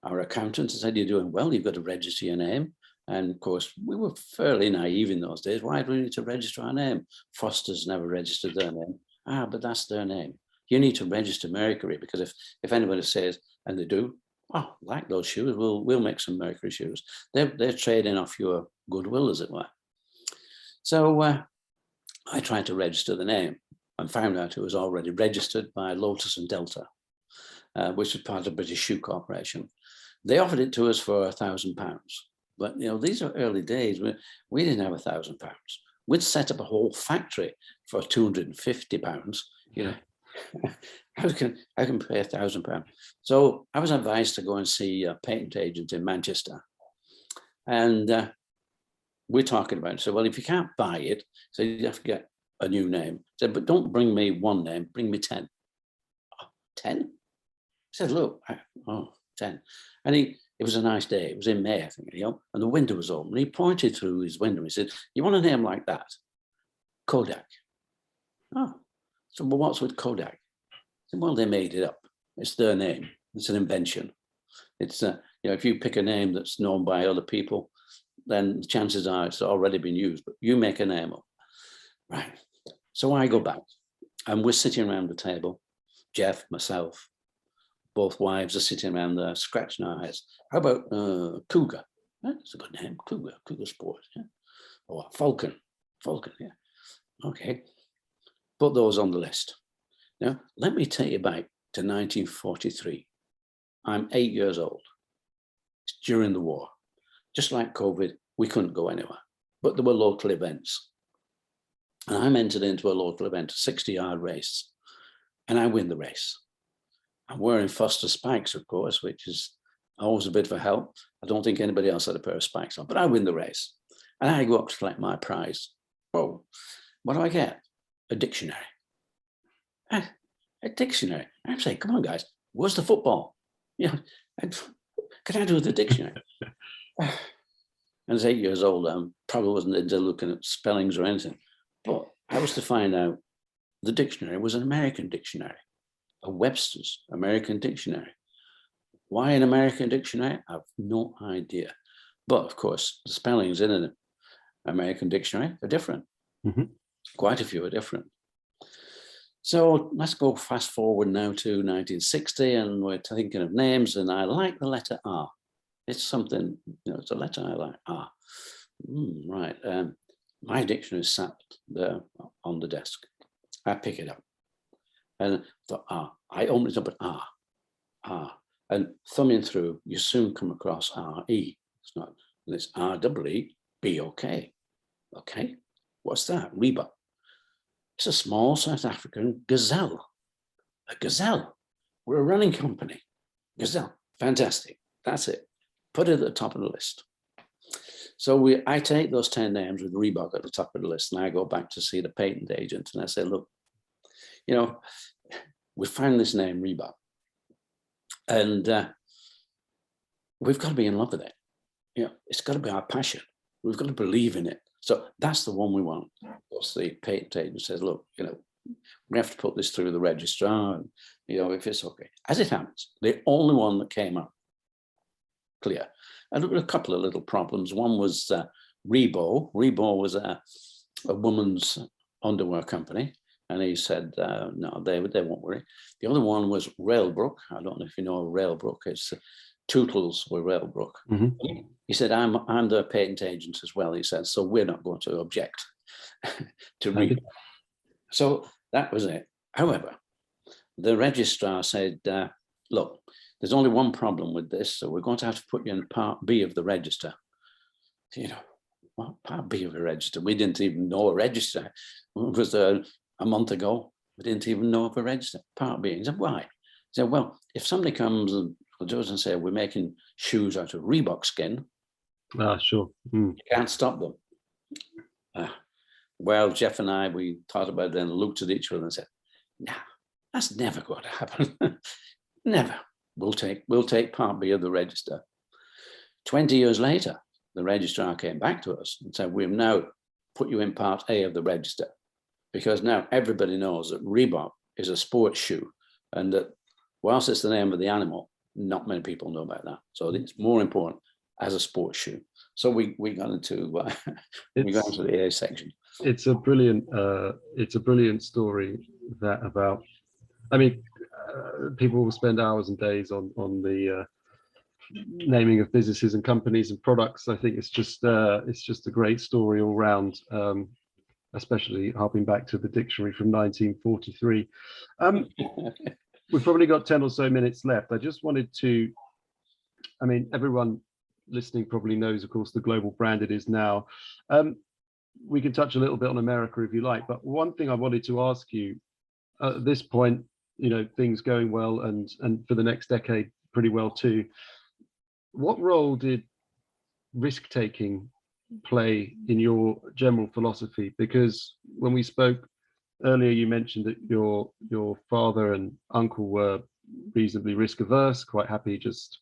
accountant said, you're doing well, you've got to register your name. And of course, we were fairly naive in those days. Why do we need to register our name? Foster's never registered their name. But that's their name. You need to register Mercury, because if anybody says, and they do, oh, like those shoes, we'll make some Mercury shoes. They're trading off your goodwill, as it were. So I tried to register the name and found out it was already registered by Lotus and Delta. which was part of the British Shoe Corporation. They offered it to us for £1,000. But, these are early days. We didn't have £1,000. We'd set up a whole factory for £250. How can pay £1,000? So I was advised to go and see a patent agent in Manchester. And we're talking about it. So, well, if you can't buy it, so you have to get a new name. I said, but don't bring me one name, bring me 10. 10? He said, look, 10. And it was a nice day. It was in May, I think, and the window was open. He pointed through his window. He said, you want a name like that? Kodak. Oh, so well, what's with Kodak? I said, well, they made it up. It's their name. It's an invention. It's, if you pick a name that's known by other people, then the chances are it's already been used, but you make a name up. Right. So I go back and we're sitting around the table. Jeff, myself, both wives are sitting around there scratching our heads. How about Cougar? That's a good name, Cougar Sport. Yeah. Or Falcon, yeah. Okay. Put those on the list. Now, let me take you back to 1943. I'm 8 years old. It's during the war. Just like COVID, we couldn't go anywhere, but there were local events. And I'm entered into a local event, a 60-yard race, and I win the race. I'm wearing Foster spikes, of course, which is always a bit of a help. I don't think anybody else had a pair of spikes on, but I win the race. And I go up to collect my prize. Oh, what do I get? A dictionary. A dictionary. I'm saying, come on, guys, where's the football? Can I do the dictionary? I was 8 years old. I probably wasn't into looking at spellings or anything. But I was to find out the dictionary was an American dictionary, a Webster's American dictionary. Why an American dictionary? I have no idea. But of course, the spellings in an American dictionary are different. Mm-hmm. Quite a few are different. So let's go fast forward now to 1960, and we're thinking of names, and I like the letter R. It's something, it's a letter I like, R. Right. My dictionary is sat there on the desk. I pick it up and thought, I open it up at R. And thumbing through, you soon come across R-E. It's not, and it's R-E-E-B-O-K. Okay, what's that? Reebok. It's a small South African gazelle. A gazelle. We're a running company. Gazelle. Fantastic. That's it. Put it at the top of the list. So I take those 10 names with Reebok at the top of the list, and I go back to see the patent agent, and I say, look, we found this name Reebok, and we've got to be in love with it. It's got to be our passion. We've got to believe in it. So that's the one we want. Of course, the patent agent says, look, we have to put this through the registrar, and, if it's okay. As it happens, the only one that came up clear. And there were a couple of little problems. One was Reebok. Reebok was a woman's underwear company. And he said, no, they won't worry. The other one was Railbrook. I don't know if you know Railbrook. It's Tootles were Railbrook. Mm-hmm. He said, I'm the patent agent as well. He said, so we're not going to object to Reebok. So that was it. However, the registrar said, look, there's only one problem with this, so we're going to have to put you in Part B of the register. What Part B of a register? We didn't even know a register. It was a month ago. We didn't even know of a register. Part B. He said, why? He said, well, if somebody comes and doesn't say we're making shoes out of Reebok skin, sure. You can't stop them. Well, Jeff and I, we thought about it and looked at each other and said, no, that's never going to happen. Never. We'll take Part B of the register. 20 years later, the registrar came back to us and said, we've now put you in Part A of the register, because now everybody knows that Reebok is a sports shoe, and that whilst it's the name of the animal, not many people know about that. So it's more important as a sports shoe. So we got into the A section. It's a brilliant story about. I mean, people will spend hours and days on the naming of businesses and companies and products. I think it's just a great story all round, especially harping back to the dictionary from 1943. We've probably got 10 or so minutes left. I just wanted to, I mean, everyone listening probably knows, of course, the global brand it is now. We can touch a little bit on America if you like, but one thing I wanted to ask you at this point, you know, things going well and for the next decade pretty well too. What role did risk taking play in your general philosophy? Because when we spoke earlier, you mentioned that your father and uncle were reasonably risk averse, quite happy just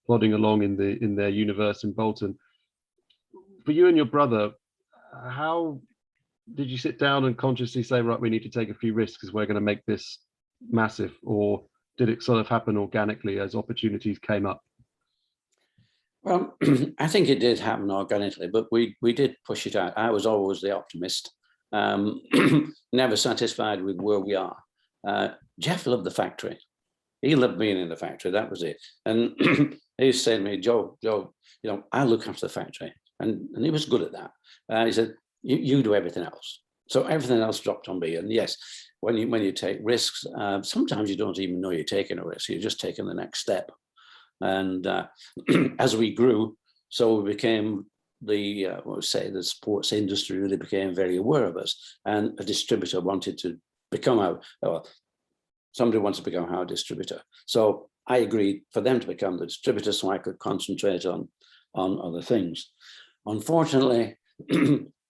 plodding along in their universe in Bolton. For you and your brother, how did you sit down and consciously say, right, we need to take a few risks because we're going to make this massive, or did it sort of happen organically as opportunities came up? Well, I think it did happen organically, but we did push it out. I was always the optimist, never satisfied with where we are. Jeff loved the factory. He loved being in the factory. That was it. And he said to me, Joe, you know, I look after the factory, and he was good at that. He said, you do everything else. So everything else dropped on me. And yes, when you take risks, sometimes you don't even know you're taking a risk. You're just taking the next step. And as we grew, so we became the sports industry really became very aware of us, and a distributor wanted to become somebody wanted to become our distributor. So I agreed for them to become the distributor so I could concentrate on other things. Unfortunately,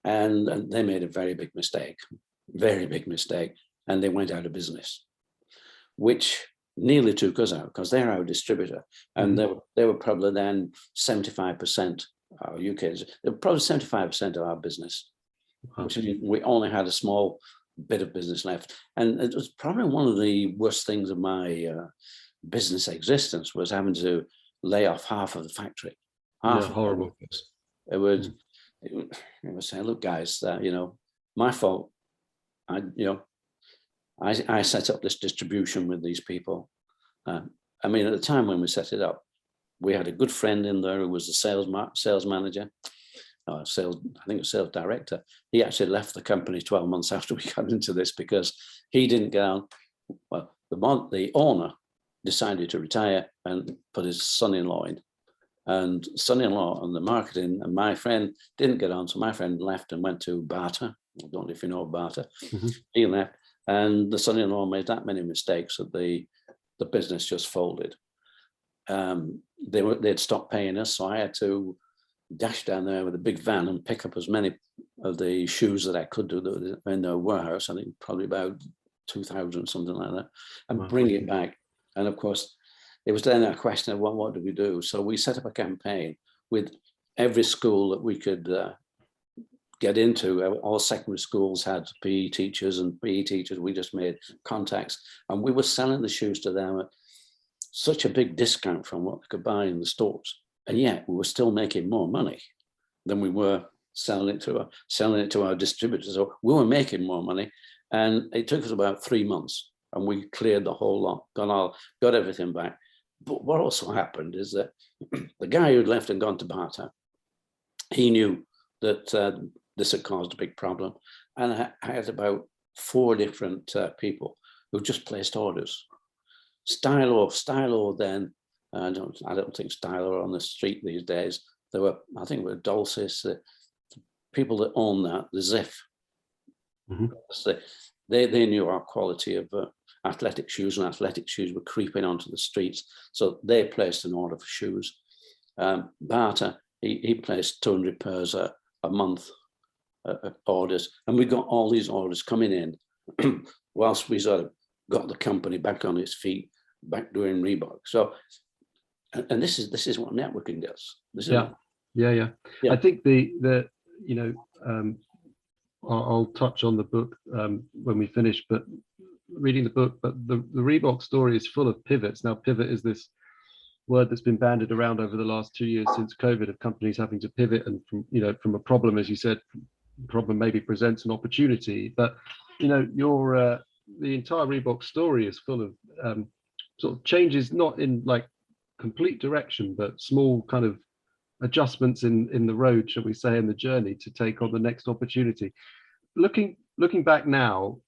and they made a very big mistake, and they went out of business, which nearly took us out because they're our distributor, and they were probably then 75%. Our UK, they were probably 75% of our business, which means we only had a small bit of business left. And it was probably one of the worst things of my business existence, was having to lay off half of the factory. Horrible. It was saying, look, guys, you know, my fault. I set up this distribution with these people. I mean, at the time when we set it up, we had a good friend in there who was the sales manager, I think a sales director. He actually left the company 12 months after we got into this because he didn't get on. Well, the owner decided to retire and put his son-in-law in. And son-in-law and the marketing and my friend didn't get on. So my friend left and went to Barter. I don't know if you know Barter. He left. And the son-in-law made that many mistakes that the business just folded. They'd stopped paying us, so I had to dash down there with a big van and pick up as many of the shoes that I could do in the warehouse. I think probably about 2,000, something like that, and bring it back. And of course, it was then a question of what do we do? So we set up a campaign with every school that we could get into. All secondary schools had PE teachers, and PE teachers, we just made contacts, and we were selling the shoes to them at such a big discount from what they could buy in the stores. And yet we were still making more money than we were selling it to our distributors. So we were making more money, and it took us about 3 months, and we cleared the whole lot, got everything back. But what also happened is that the guy who'd left and gone to Barter, he knew that this had caused a big problem. And I had about 4 different people who just placed orders. Stylo then, I don't think Stylo are on the street these days. There were, I think it were Dulcis, the people that own that, the Ziff. They knew our quality of athletic shoes, and athletic shoes were creeping onto the streets. So they placed an order for shoes. Barter, he placed 200 pairs a month orders, and we got all these orders coming in whilst we sort of got the company back on its feet, back doing Reebok. So, and this is what networking does. Yeah. I think the you know, I'll touch on the book when we finish, but reading the book, but the Reebok story is full of pivots. Now, pivot is this word that's been bandied around over the last 2 years since COVID, of companies having to pivot, and from a problem, as you said, problem maybe presents an opportunity. But the entire Reebok story is full of sort of changes, not in like complete direction, but small kind of adjustments in the road, shall we say, in the journey to take on the next opportunity. Looking back now,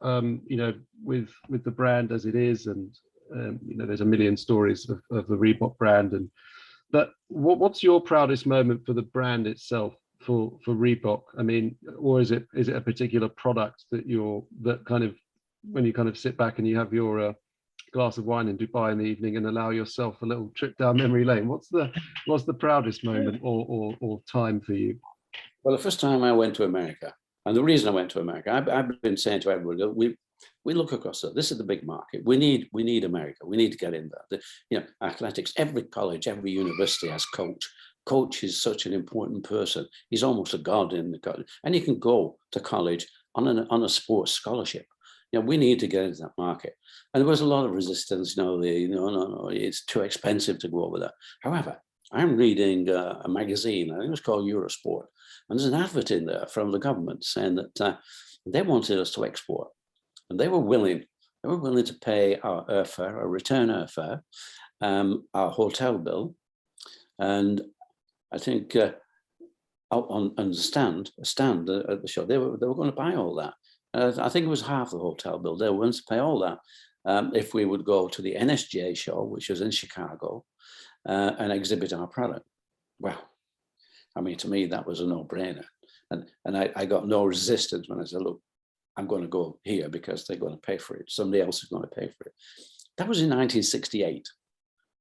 with the brand as it is, and there's a million stories of the Reebok brand, and but what's your proudest moment for the brand itself, for Reebok? I mean, or is it a particular product that kind of, when you kind of sit back and you have your glass of wine in Dubai in the evening and allow yourself a little trip down memory lane, what's the proudest moment or time for you? Well, the first time I went to America, and the reason I went to America, I've been saying to everybody, we look across it. This is the big market. We need America. We need to get in there. Athletics. Every college, every university has coach. Coach is such an important person. He's almost a god in the college, and you can go to college on a sports scholarship. We need to get into that market. And there was a lot of resistance. No, it's too expensive to go over there. However, I'm reading a magazine. I think it was called Eurosport, and there's an advert in there from the government saying that they wanted us to export. And they were willing to pay our airfare, our return airfare, our hotel bill, and I think on the stand at the show, they were going to buy all that. I think it was half the hotel bill. They were willing to pay all that if we would go to the NSJ show, which was in Chicago, and exhibit our product. Well, I mean, to me, that was a no-brainer, and I got no resistance when I said, look, I'm going to go here because they're going to pay for it. Somebody else is going to pay for it. That was in 1968.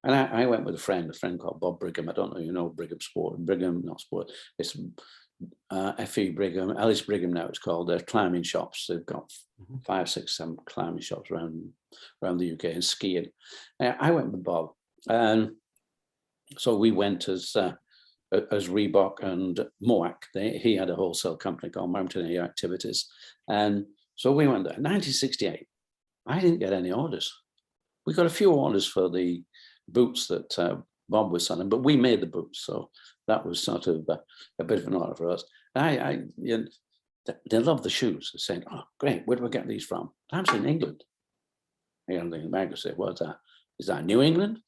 And I went with a friend called Bob Brigham. I don't know, you know, Brigham Sport, Brigham, not sport. It's F.E. Brigham, Alice Brigham now it's called. They're climbing shops. They've got 5, 6, 7 climbing shops around the UK and skiing. I went with Bob. And so we went as Reebok and Moac. He had a wholesale company called Mountaineer Activities. And so we went there. 1968, I didn't get any orders. We got a few orders for the boots that Bob was selling, but we made the boots. So that was sort of a bit of an order for us. They love the shoes. They're saying, oh, great, where do we get these from? I'm saying England. I don't think America say, what's that? Is that New England?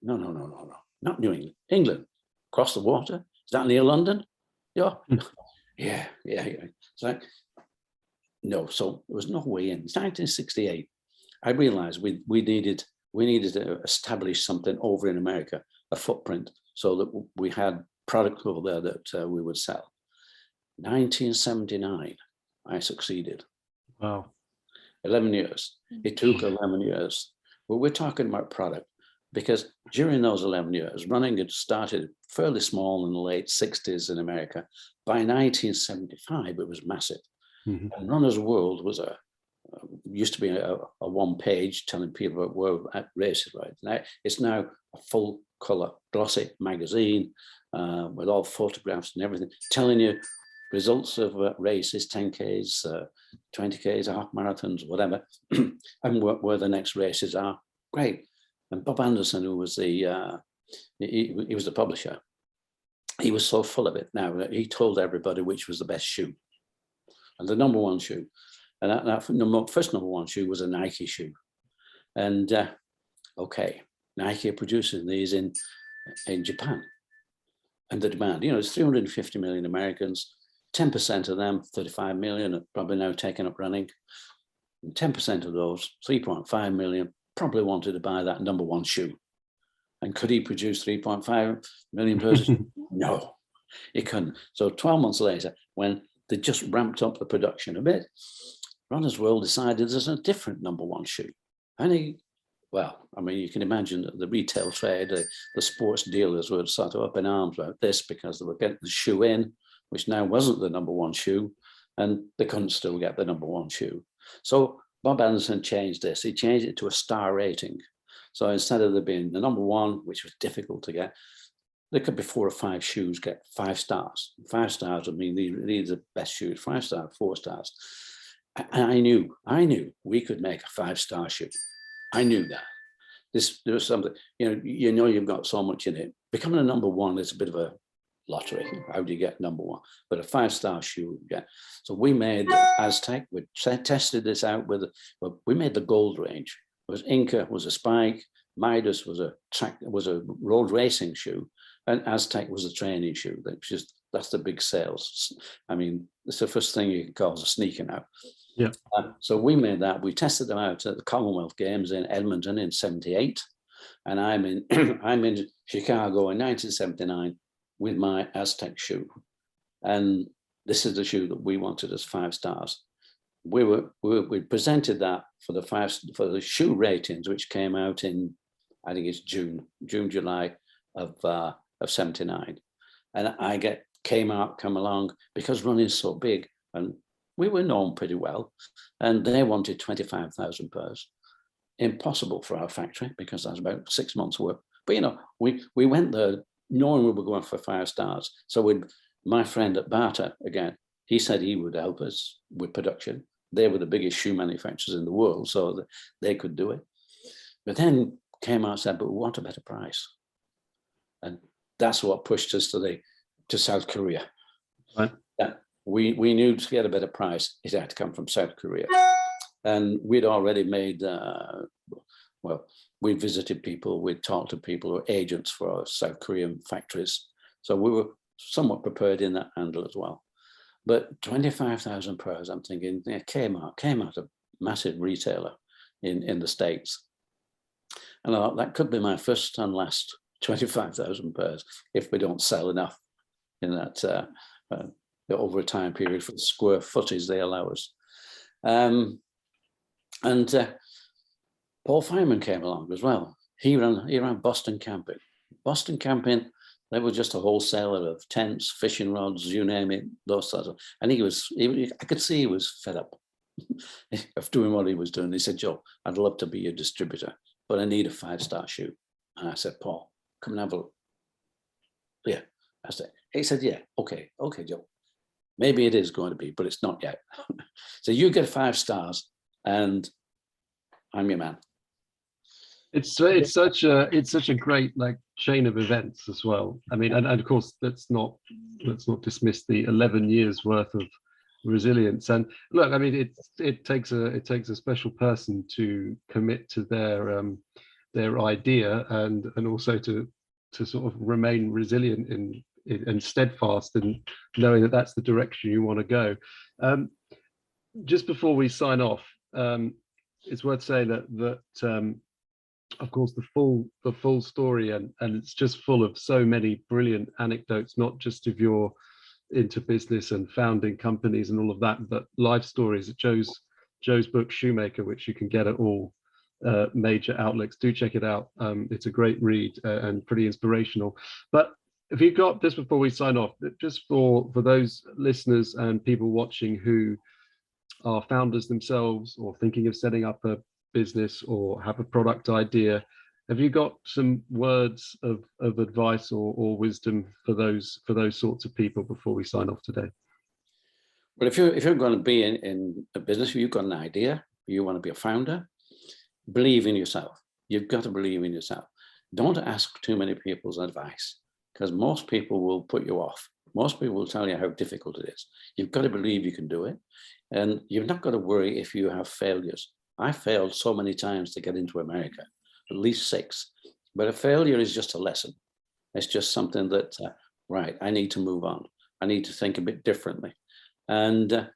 No, not New England, England. Across the water? Is that near London? Yeah. Yeah. It's like, no, so there was no way in. It's 1968. I realized we needed to establish something over in America, a footprint, so that we had product over there that we would sell. 1979, I succeeded. Wow. 11 years. It took 11 years. But we're talking about product. Because during those 11 years, running had started fairly small in the late 60s in America. By 1975, it was massive. Mm-hmm. And Runner's World was used to be a one-page telling people about world races, right? Now, it's now a full-color, glossy magazine with all photographs and everything, telling you results of races, 10Ks, 20Ks, half marathons, whatever, and where the next races are. Great. And Bob Anderson, who was he was the publisher, he was so full of it now that he told everybody which was the best shoe. And the number one shoe. And that first number one shoe was a Nike shoe. And okay, Nike are producing these in Japan. And the demand, it's 350 million Americans, 10% of them, 35 million, are probably now taken up running. And 10% of those, 3.5 million, probably wanted to buy that number one shoe. And could he produce 3.5 million pairs? No, he couldn't. So 12 months later, when they just ramped up the production a bit, Runner's World decided there's a different number one shoe. And you can imagine that the retail trade, the sports dealers were sort of up in arms about this because they were getting the shoe in, which now wasn't the number one shoe, and they couldn't still get the number one shoe. So Bob Anderson changed this. He changed it to a star rating. So instead of there being the number one, which was difficult to get, there could be 4 or 5 shoes get 5 stars. 5 stars would mean these are the best shoes. 5 stars, 4 stars. And I knew we could make a 5-star shoe. I knew that. There was something, you've got so much in it. Becoming a number one is a bit of a lottery. How do you get number one? But a 5-star shoe, yeah. So we made Aztec. We tested this out we made the gold range. It was Inca was a spike, Midas was a road racing shoe, and Aztec was a training shoe. That's the big sales. I mean, it's the first thing you can call as a sneaker now. Yeah. So we made that. We tested them out at the Commonwealth Games in Edmonton in '78, and I'm in I'm in Chicago in 1979 with my Aztec shoe, and this is the shoe that we wanted as 5 stars. We presented that for the shoe ratings, which came out in, I think it's July of '79, and I come along because running's so big, and we were known pretty well, and they wanted 25,000 pairs. Impossible for our factory because that's about 6 months' work. But we went there knowing we were going for 5 stars. So with my friend at Barter again, he said he would help us with production. They were the biggest shoe manufacturers in the world, so they could do it. But then came out and said, but we want a better price. And that's what pushed us to South Korea. Right. We knew to get a better price, it had to come from South Korea. And we'd already made, we visited people, we'd talked to people who were agents for South Korean factories. So we were somewhat prepared in that angle as well. But 25,000 pairs, I'm thinking, yeah, came out a massive retailer in the States. And I thought that could be my first and last 25,000 pairs if we don't sell enough in that over a time period for the square footage they allow us. And Paul Fireman came along as well. He ran Boston Camping. Boston Camping, they were just a wholesaler of tents, fishing rods, you name it, those sorts of. And I could see he was fed up of doing what he was doing. He said, Joe, I'd love to be your distributor, but I need a 5-star shoe. And I said, Paul, come and have a look. Yeah. He said, yeah, okay, Joe. Maybe it is going to be, but it's not yet. So you get 5 stars and I'm your man. It's such a great chain of events as well. I mean, and of course let's not dismiss the 11 years worth of resilience. And look, I mean, it takes a special person to commit to their idea and also to sort of remain resilient and steadfast in knowing that that's the direction you want to go. Just before we sign off, it's worth saying that of course the full story and it's just full of so many brilliant anecdotes, not just of your into business and founding companies and all of that, but life stories. Joe's book Shoemaker, which you can get at all major outlets. Do check it out. It's a great read and pretty inspirational. But if you've got, just before we sign off, just for those listeners and people watching who are founders themselves or thinking of setting up a business or have a product idea, have you got some words of advice or wisdom for those sorts of people before we sign off today? Well, if you're going to be in a business, you've got an idea, you want to be a founder, believe in yourself. You've got to believe in yourself. Don't ask too many people's advice, because most people will put you off. Most people will tell you how difficult it is. You've got to believe you can do it. And you've not got to worry if you have failures. I failed so many times to get into America, at least 6. But a failure is just a lesson. It's just something that, right, I need to move on. I need to think a bit differently. And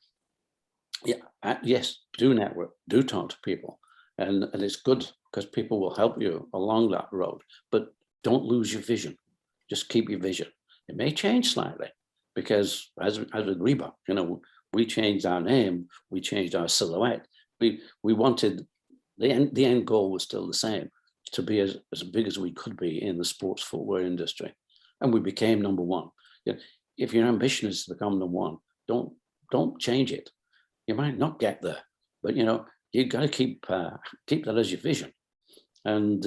yes, do network, do talk to people. And it's good because people will help you along that road. But don't lose your vision. Just keep your vision. It may change slightly because as with Reebok, we changed our name, we changed our silhouette. We wanted, the end goal was still the same, to be as big as we could be in the sports footwear industry. And we became number 1. If your ambition is to become number 1, don't change it. You might not get there, but you've got to keep that as your vision. And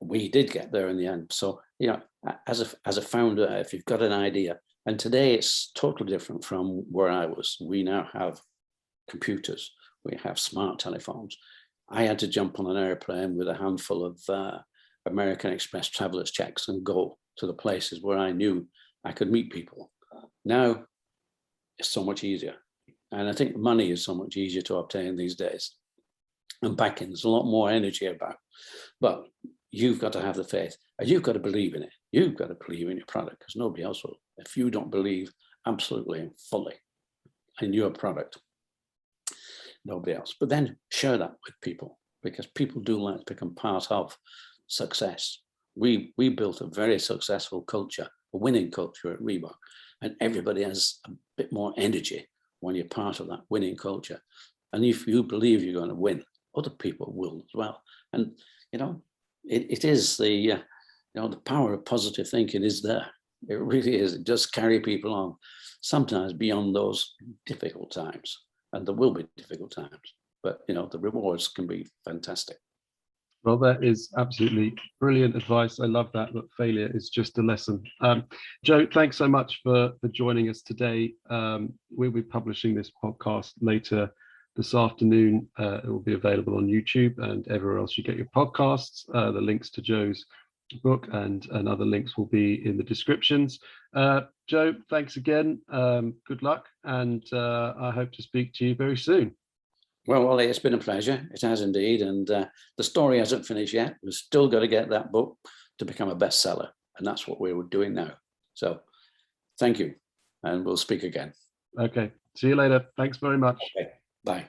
we did get there in the end. So as a founder, if you've got an idea, and today it's totally different from where I was. We now have computers, we have smart telephones. I had to jump on an airplane with a handful of American Express travelers checks and go to the places where I knew I could meet people. Now it's so much easier. And I think money is so much easier to obtain these days. And backing, there's a lot more energy about. But you've got to have the faith, and you've got to believe in it. You've got to believe in your product, because nobody else will. If you don't believe absolutely and fully in your product, nobody else. But then share that with people, because people do like to become part of success. We built a very successful culture, a winning culture at Reebok, and everybody has a bit more energy when you're part of that winning culture. And if you believe you're going to win, other people will as well. And it is the the power of positive thinking is there. It really is. It does carry people on, sometimes beyond those difficult times. And there will be difficult times, but the rewards can be fantastic. Well, that is absolutely brilliant advice. I love that. Look, failure is just a lesson. Joe, thanks so much for joining us today. We'll be publishing this podcast later this afternoon. It will be available on YouTube and everywhere else you get your podcasts. The links to Joe's book and other links will be in the descriptions. Joe, thanks again. Good luck, and I hope to speak to you very soon. Well, Wally, it's been a pleasure. It has indeed. And the story hasn't finished yet. We've still got to get that book to become a bestseller. And that's what we're doing now. So thank you. And we'll speak again. Okay. See you later. Thanks very much. Okay. Bye.